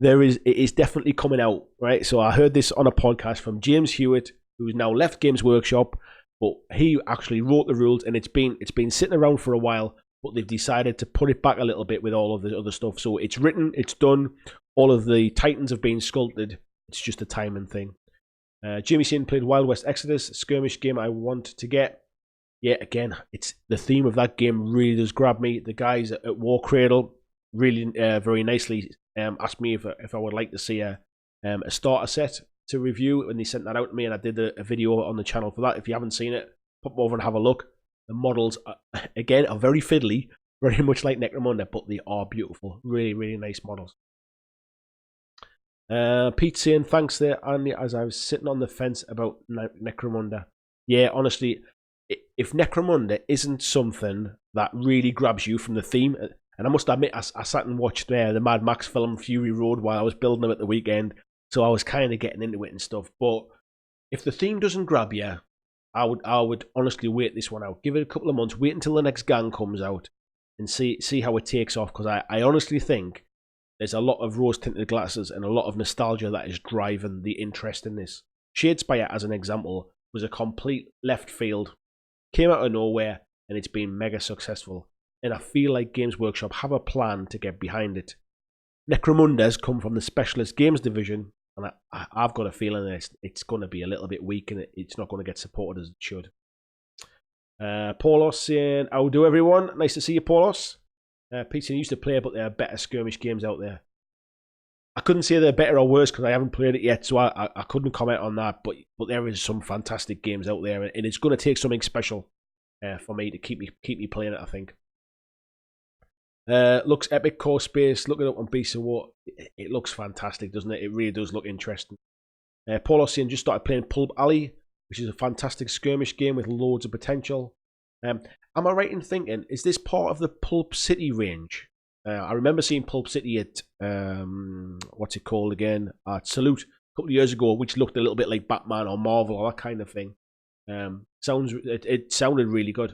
It is definitely coming out, right? So I heard this on a podcast from James Hewitt, who's now left Games Workshop, but he actually wrote the rules, and it's been sitting around for a while, but they've decided to put it back a little bit with all of the other stuff. So it's written, it's done, all of the Titans have been sculpted. It's just a timing thing. Jimmy Sin played Wild West Exodus, skirmish game I want to get. Yeah, again, it's the theme of that game really does grab me. The guys at War Cradle really very nicely asked me if I would like to see a starter set to review, and they sent that out to me, and I did a video on the channel for that. If you haven't seen it, pop over and have a look. The models, again, are very fiddly, very much like Necromunda, but they are beautiful. Really, really nice models. Pete saying, thanks there, Andy, as I was sitting on the fence about Necromunda. Yeah, honestly, if Necromunda isn't something that really grabs you from the theme, and I must admit, I sat and watched the Mad Max film Fury Road while I was building them at the weekend, so I was kind of getting into it and stuff. But if the theme doesn't grab you, I would honestly wait this one out. Give it a couple of months, wait until the next gang comes out, and see how it takes off, because I honestly think there's a lot of rose-tinted glasses and a lot of nostalgia that is driving the interest in this. Shadespire, as an example, was a complete left field, came out of nowhere, and it's been mega successful. And I feel like Games Workshop have a plan to get behind it. Necromunda's come from the Specialist Games division, and I've got a feeling that it's going to be a little bit weak, and it's not going to get supported as it should. Paulos saying, how do everyone? Nice to see you, Paulos. Peter used to play, but there are better skirmish games out there. I couldn't say they're better or worse because I haven't played it yet, so I couldn't comment on that. But there is some fantastic games out there, and it's going to take something special for me to keep me playing it, I think. Looks epic, core space. Look it up on Beast of War. It looks fantastic, doesn't it? It really does look interesting. Paul Ossian just started playing Pulp Alley, which is a fantastic skirmish game with loads of potential. Am I right in thinking, is this part of the Pulp City range? I remember seeing Pulp City at, what's it called again? At Salute a couple of years ago, which looked a little bit like Batman or Marvel or that kind of thing. It sounded really good.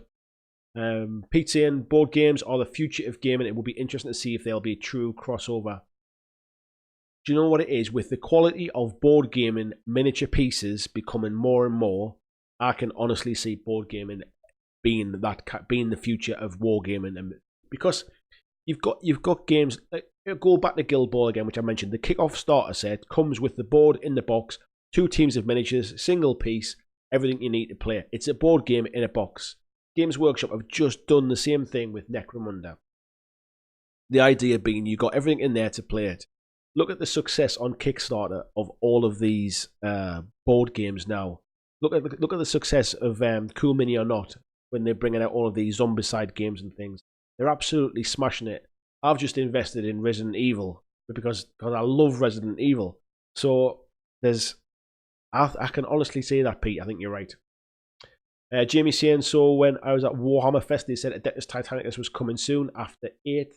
Pete saying, board games are the future of gaming. It will be interesting to see if there'll be a true crossover. Do you know what it is? With the quality of board gaming miniature pieces becoming more and more, I can honestly see board gaming being the future of wargaming, and because you've got games. Go back to Guild Ball again, which I mentioned. The kickoff starter set comes with the board in the box, 2 teams of miniatures, single piece, everything you need to play. It's a board game in a box. Games Workshop have just done the same thing with Necromunda. The idea being you got everything in there to play it. Look at the success on Kickstarter of all of these board games now. Look at the success of Cool Mini or Not when they're bringing out all of these Zombicide games and things. They're absolutely smashing it. I've just invested in Resident Evil because I love Resident Evil. So I can honestly say that, Pete. I think you're right. Jamie saying, so when I was at Warhammer Fest, they said Adeptus Titanicus was coming soon after 8th.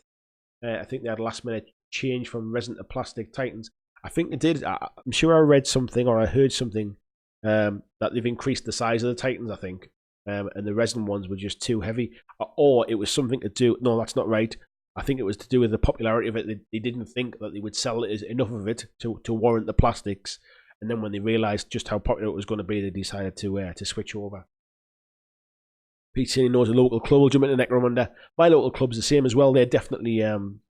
I think they had last minute change from resin to plastic Titans. I think they did. I'm sure I read something or I heard something that they've increased the size of the Titans, I think. And the resin ones were just too heavy. Or it was something to do... No, that's not right. I think it was to do with the popularity of it. They didn't think that they would sell enough of it to warrant the plastics. And then when they realised just how popular it was going to be, they decided to switch over. Pete saying he knows a local club will jump into Necromunda. My local club's the same as well. They're definitely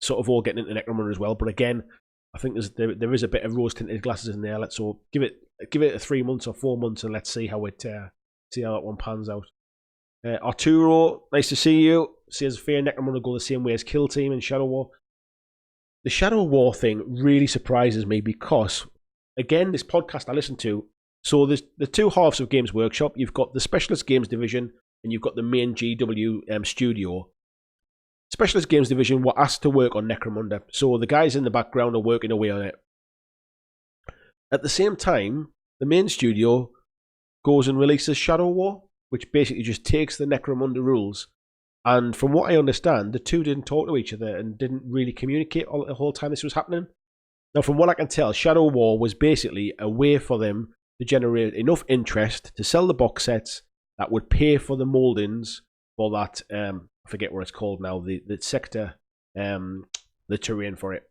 sort of all getting into Necromunda as well. But again, I think there is a bit of rose-tinted glasses in there. Let's give it a 3 months or 4 months and let's see how that one pans out. Arturo, nice to see you. Says Fear Necromunda go the same way as Kill Team and Shadow War. The Shadow War thing really surprises me because, again, this podcast I listened to. So there's the two halves of Games Workshop. You've got the Specialist Games division and you've got the main GW studio. Specialist Games division were asked to work on Necromunda, so the guys in the background are working away on it. At the same time, the main studio goes and releases Shadow War, which basically just takes the Necromunda rules. And from what I understand, the two didn't talk to each other and didn't really communicate the whole time this was happening. Now, from what I can tell, Shadow War was basically a way for them to generate enough interest to sell the box sets that would pay for the moldings for that, I forget what it's called now, the sector, the terrain for it.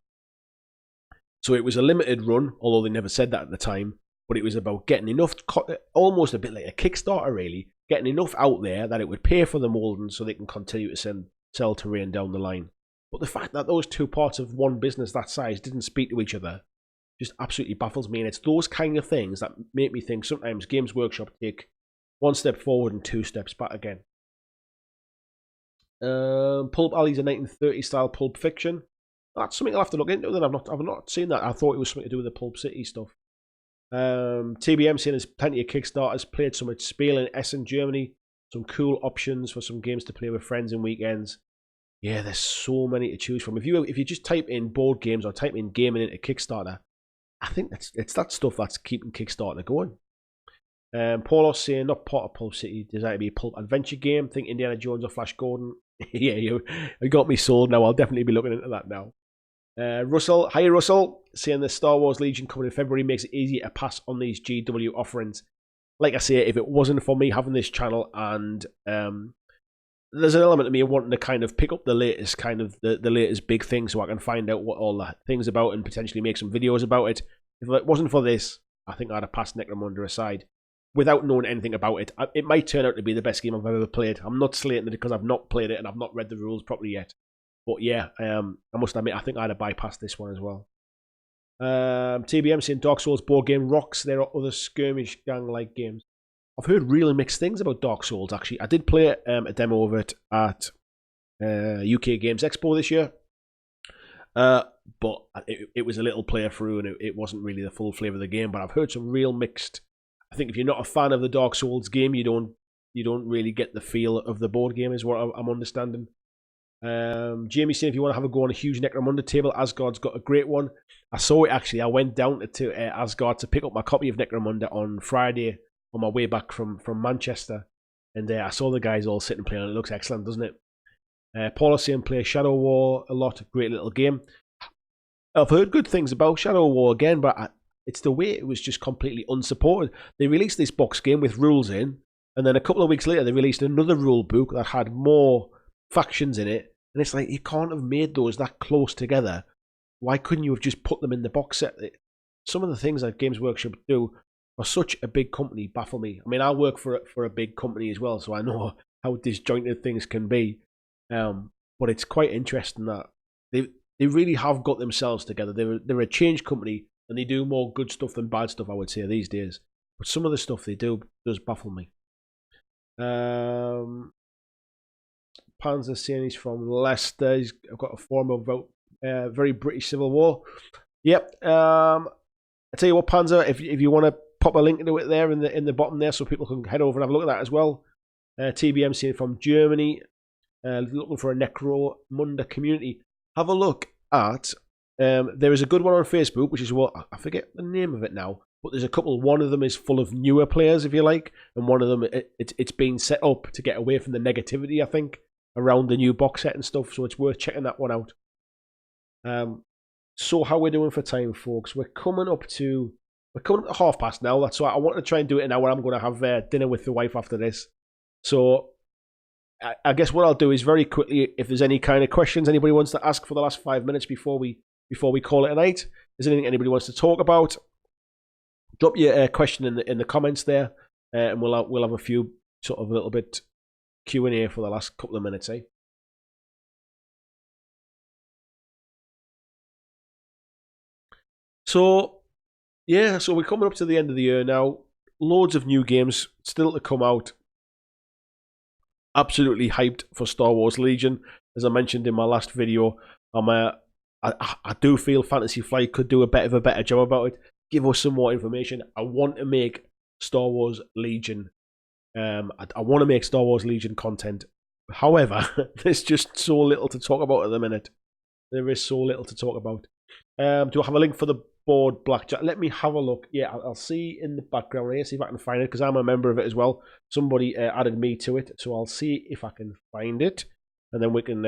So it was a limited run, although they never said that at the time, but it was about getting enough, almost a bit like a Kickstarter really, getting enough out there that it would pay for the moldings so they can continue to sell terrain down the line. But the fact that those two parts of one business that size didn't speak to each other just absolutely baffles me, and it's those kind of things that make me think sometimes Games Workshop take 1 step forward and 2 steps back again. Pulp Alley's a 1930s style Pulp Fiction. That's something I'll have to look into. Then I've not seen that. I thought it was something to do with the Pulp City stuff. TBM saying there's plenty of Kickstarters. Played some at Spiel in Essen, Germany. Some cool options for some games to play with friends and weekends. Yeah, there's so many to choose from. If you just type in board games or type in gaming into Kickstarter, I think it's that stuff that's keeping Kickstarter going. Paulos saying not part of Pulp City, designed to be a pulp adventure game. Think Indiana Jones or Flash Gordon. Yeah, you got me sold now. I'll definitely be looking into that now. Russell, hi Russell, saying the Star Wars Legion coming in February makes it easier to pass on these GW offerings. Like I say, if it wasn't for me having this channel and there's an element of me wanting to kind of pick up the latest kind of the latest big thing so I can find out what all the things about and potentially make some videos about it. If it wasn't for this, I think I'd have passed Necromunda aside without knowing anything about it. It might turn out to be the best game I've ever played. I'm not slating it because I've not played it and I've not read the rules properly yet. But yeah, I must admit, I think I'd have bypassed this one as well. TBM saying Dark Souls board game rocks. There are other skirmish gang-like games. I've heard really mixed things about Dark Souls, actually. I did play a demo of it at UK Games Expo this year. But it was a little playthrough and it wasn't really the full flavour of the game. But I've heard some real mixed. I think if you're not a fan of the Dark Souls game, you don't really get the feel of the board game, is what I'm understanding. Jamie saying if you want to have a go on a huge Necromunda table, Asgard's got a great one. I saw it actually. I went down to Asgard to pick up my copy of Necromunda on Friday on my way back from Manchester, and I saw the guys all sitting playing. It looks excellent, doesn't it? Paul saying play Shadow War a lot. Great little game. I've heard good things about Shadow War again, but it's the way it was just completely unsupported. They released this box game with rules in, and then a couple of weeks later they released another rule book that had more factions in it, and it's like you can't have made those that close together. Why couldn't you have just put them in the box set? Some of the things that Games Workshop do for such a big company baffle me. I mean, I work for a big company as well, so I know how disjointed things can be. But it's quite interesting that they really have got themselves together. They're a change company, and they do more good stuff than bad stuff, I would say, these days. But some of the stuff they do does baffle me. Panzer saying he's from Leicester. He's got a form about very British Civil War. Yep. I tell you what, Panzer, if you want to pop a link to it there in the bottom there, so people can head over and have a look at that as well. TBM saying from Germany, looking for a Necromunda community. Have a look at. There is a good one on Facebook, which is what I forget the name of it now. But there's a couple. One of them is full of newer players, if you like, and one of them it's been set up to get away from the negativity, I think, around the new box set and stuff. So it's worth checking that one out. So how we're doing for time, folks? We're coming up to 1:30 now. That's why I want to try and do it an hour. I'm going to have dinner with the wife after this. So I guess what I'll do is very quickly, if there's any kind of questions anybody wants to ask for the last 5 minutes before we call it a night. Is there anything anybody wants to talk about? Drop your question in the comments there, and we'll have a few sort of a little bit Q&A for the last couple of minutes, eh? So yeah, so we're coming up to the end of the year now. Loads of new games still to come out. Absolutely hyped for Star Wars Legion, as I mentioned in my last video. I do feel Fantasy Flight could do a better job about it. Give us some more information. I want to make Star Wars Legion. I want to make Star Wars Legion content. However, there's just so little to talk about at the minute. There is so little to talk about. Do I have a link for the board BlackJack? Let me have a look. Yeah, I'll see in the background here, see if I can find it, because I'm a member of it as well. Somebody added me to it, so I'll see if I can find it. And then we can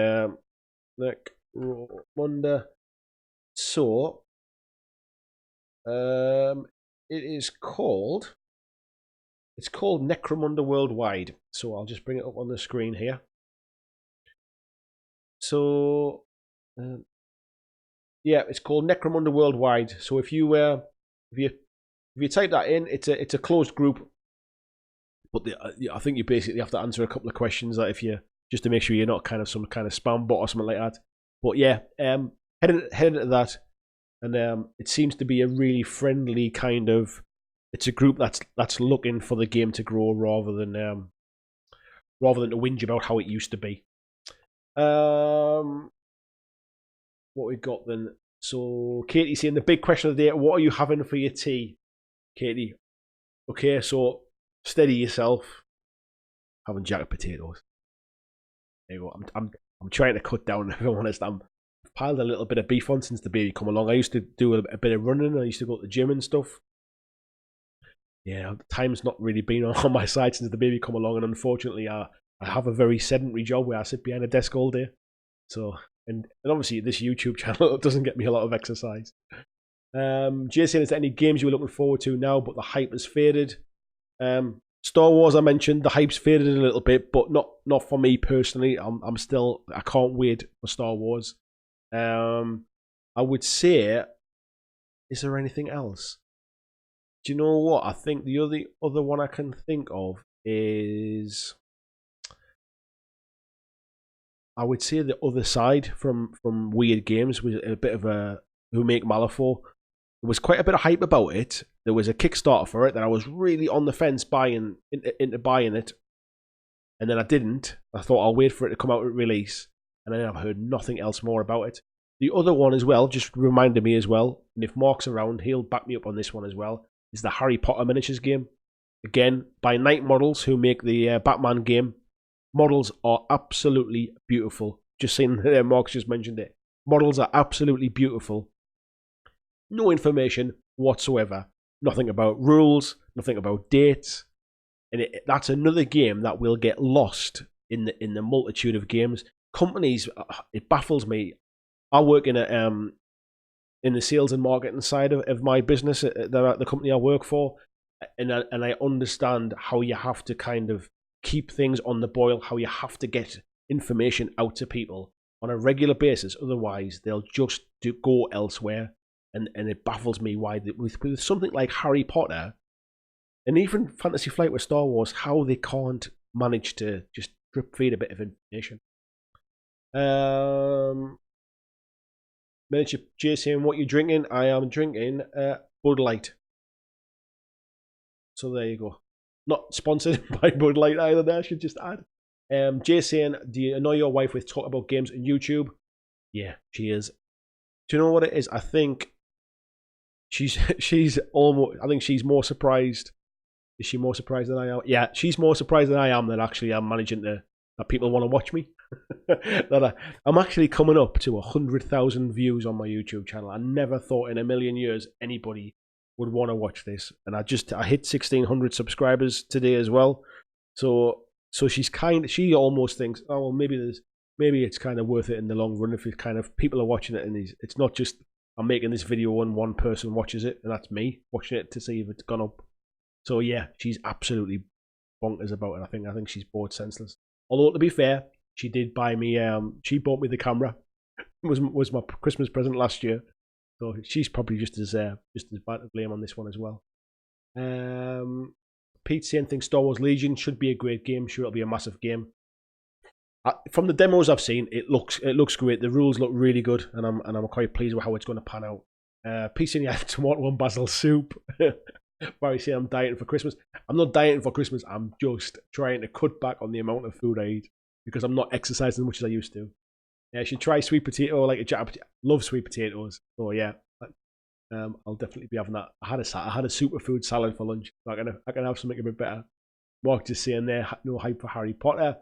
Necromunda. So it is called Necromunda Worldwide. So I'll just bring it up on the screen here. So yeah, it's called Necromunda Worldwide. So if you type that in, it's a closed group, but I think you basically have to answer a couple of questions that just to make sure you're not kind of some kind of spam bot or something like that. But yeah, head into that, and it seems to be a really friendly kind of. It's a group that's looking for the game to grow rather than to whinge about how it used to be. What we got then? So Katie's saying the big question of the day: what are you having for your tea, Katie? Okay, so steady yourself. Having jacket potatoes. There you go. I'm trying to cut down, if I'm honest. I've piled a little bit of beef on since the baby come along. I used to do a bit of running. I used to go to the gym and stuff. Yeah, time's not really been on my side since the baby come along, and unfortunately, I have a very sedentary job where I sit behind a desk all day. So, and obviously, this YouTube channel doesn't get me a lot of exercise. Jason, is there any games you were looking forward to now, but the hype has faded? Star Wars, I mentioned, the hype's faded a little bit, but not for me personally. I can't wait for Star Wars. I would say, is there anything else? Do you know what? I think the other one I can think of is, I would say the other side from Weird Games was a bit of a who make Malifaux. There was quite a bit of hype about it. There was a Kickstarter for it that I was really on the fence into buying it, and then I didn't. I thought I'll wait for it to come out at release, and then I've heard nothing else more about it. The other one as well, just reminded me as well, and if Mark's around, he'll back me up on this one as well, is the Harry Potter miniatures game. Again, by Night Models, who make the Batman game. Models are absolutely beautiful. Just saying there, Mark's just mentioned it. Models are absolutely beautiful. No information whatsoever. Nothing about rules, nothing about dates. And that's another game that will get lost in the multitude of games. Companies, it baffles me. I work in the sales and marketing side of my business, the company I work for, and I understand how you have to kind of keep things on the boil, how you have to get information out to people on a regular basis. Otherwise, they'll just go elsewhere, and it baffles me why with something like Harry Potter and even Fantasy Flight with Star Wars, how they can't manage to just drip feed a bit of information. Miniature Jason, what you drinking? I am drinking Bud Light. So there you go. Not sponsored by Bud Light either there, I should just add. Jason, do you annoy your wife with talk about games on YouTube? Yeah, she is. Do you know what it is? I think she's almost, I think she's more surprised. Is she more surprised than I am? Yeah, she's more surprised than I am that actually I'm managing that people want to watch me. That I'm actually coming up to 100,000 views on my YouTube channel. I never thought in a million years anybody would want to watch this, and I hit 1,600 subscribers today as well. So she almost thinks, oh well, maybe it's kind of worth it in the long run if it kind of people are watching it, and it's not just I'm making this video and one person watches it, and that's me watching it to see if it's gone up. So yeah, she's absolutely bonkers about it. I think she's bored senseless. Although to be fair, she did buy me. She bought me the camera. It was my Christmas present last year. So she's probably just as bad to blame on this one as well. Pete saying things Star Wars Legion should be a great game. Sure, it'll be a massive game. From the demos I've seen, it looks great. The rules look really good, and I'm quite pleased with how it's going to pan out. Pete saying tomato and basil soup. Barry saying I'm dieting for Christmas. I'm not dieting for Christmas. I'm just trying to cut back on the amount of food I eat because I'm not exercising as much as I used to. Yeah, I should try sweet potato like a jack. Love sweet potatoes. Oh yeah, I'll definitely be having that. I had a superfood salad for lunch. So I can have something a bit better. Mark just saying there, no hype for Harry Potter.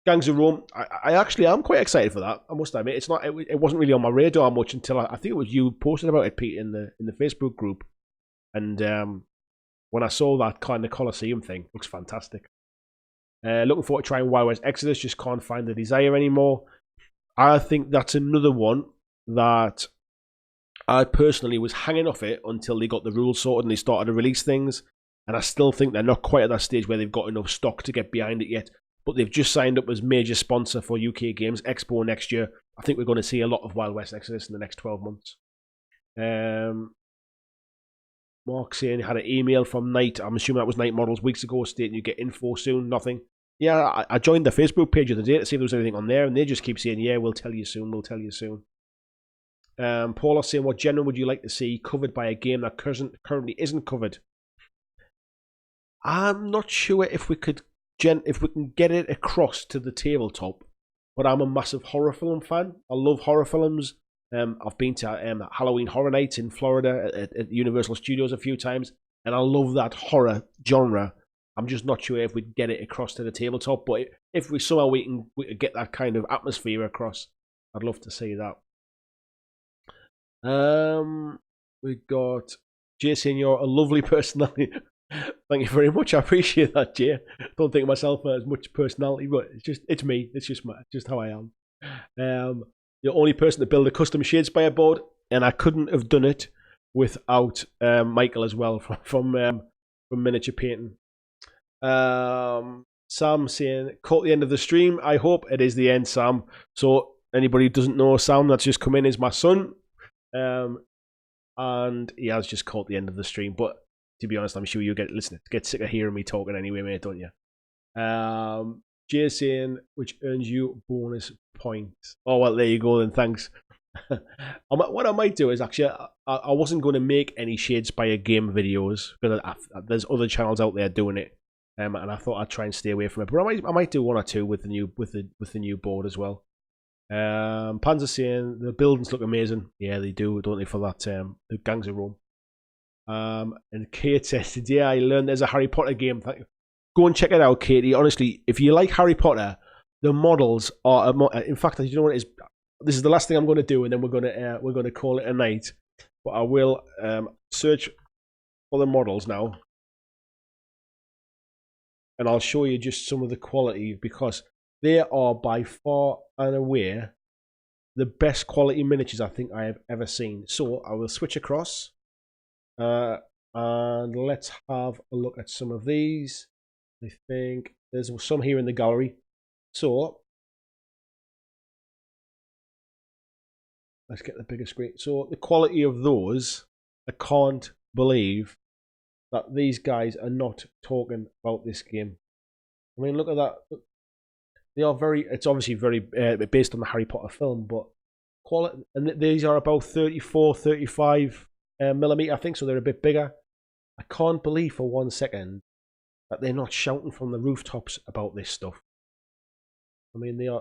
Gangs of Rome. I actually am quite excited for that. I must admit, it's not. It wasn't really on my radar much until I think it was you posted about it, Pete, in the Facebook group. And when I saw that kind of Colosseum thing, looks fantastic. Looking forward to trying WoW Exodus. Just can't find the desire anymore. I think that's another one that I personally was hanging off it until they got the rules sorted and they started to release things. And I still think they're not quite at that stage where they've got enough stock to get behind it yet. But they've just signed up as major sponsor for UK Games Expo next year. I think we're going to see a lot of Wild West Exodus in the next 12 months. Mark saying he had an email from Night. I'm assuming that was Night Models weeks ago stating you get info soon. Nothing. Yeah, I joined the Facebook page of the day to see if there was anything on there, and they just keep saying, yeah, we'll tell you soon, we'll tell you soon. Paul is saying, what genre would you like to see covered by a game that currently isn't covered? I'm not sure if we can get it across to the tabletop, but I'm a massive horror film fan. I love horror films. I've been to Halloween Horror Nights in Florida at Universal Studios a few times, and I love that horror genre. I'm just not sure if we'd get it across to the tabletop, but if we somehow we can get that kind of atmosphere across, I'd love to see that. We got Jason, you're a lovely personality. Thank you very much. I appreciate that, Jay. Don't think of myself as much personality, but it's me. It's just how I am. The only person to build a custom Shadespire board, and I couldn't have done it without Michael as well from Miniature Painting. Sam saying, caught the end of the stream. I hope it is the end, Sam. So anybody who doesn't know Sam that's just come in is my son. And he has just caught the end of the stream. But to be honest, I'm sure you get sick of hearing me talking anyway, mate, don't you? Jay saying, which earns you bonus points. Oh, well, there you go then, thanks. What I might do is actually, I wasn't going to make any Shadespire game videos because there's other channels out there doing it, and I thought I'd try and stay away from it. But I might do one or two with the new board as well. Panzer saying the buildings look amazing. Yeah, they do, don't they? For that the Gangs of Rome. And Kate says, yeah, I learned there's a Harry Potter game. Thank you. Go and check it out, Katie. Honestly, if you like Harry Potter, the models are. In fact, you know what it is. This is the last thing I'm going to do, and then we're going to call it a night. But I will search for the models now, and I'll show you just some of the quality because they are by far and away the best quality miniatures I think I have ever seen. So I will switch across, and let's have a look at some of these. I think there's some here in the gallery. So let's get the bigger screen. So the quality of those, I can't believe that these guys are not talking about this game. I mean, look at that. They are it's obviously very based on the Harry Potter film, but quality, and these are about 34, 35 millimeter, I think, so they're a bit bigger. I can't believe for 1 second that they're not shouting from the rooftops about this stuff. I mean, they're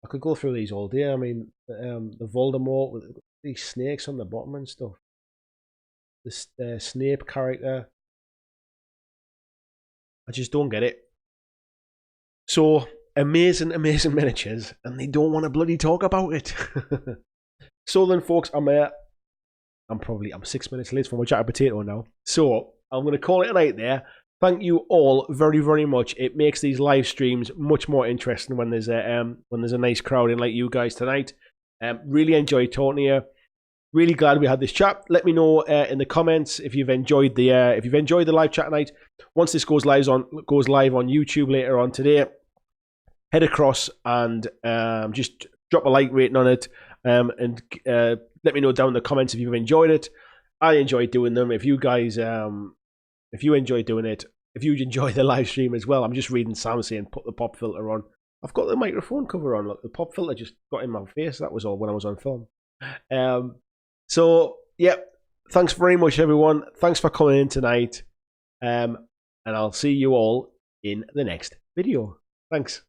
I could go through these all day. I mean, the Voldemort with these snakes on the bottom and stuff. The Snape character. I just don't get it. So, amazing miniatures, and they don't want to bloody talk about it. So then, folks, I'm 6 minutes late for my jacket potato now. So, I'm going to call it a night there. Thank you all very, very much. It makes these live streams much more interesting when there's a nice crowd in like you guys tonight. Really enjoyed talking to you. Really glad we had this chat. Let me know in the comments if you've enjoyed the live chat tonight. Once this goes live on YouTube later on today, head across and just drop a like rating on it, and let me know down in the comments if you've enjoyed it. I enjoyed doing them. If you guys if you enjoy doing it, if you enjoy the live stream as well, I'm just reading Sam saying put the pop filter on. I've got the microphone cover on. Look, the pop filter just got in my face. That was all when I was on film. So, yeah, thanks very much, everyone. Thanks for coming in tonight. And I'll see you all in the next video. Thanks.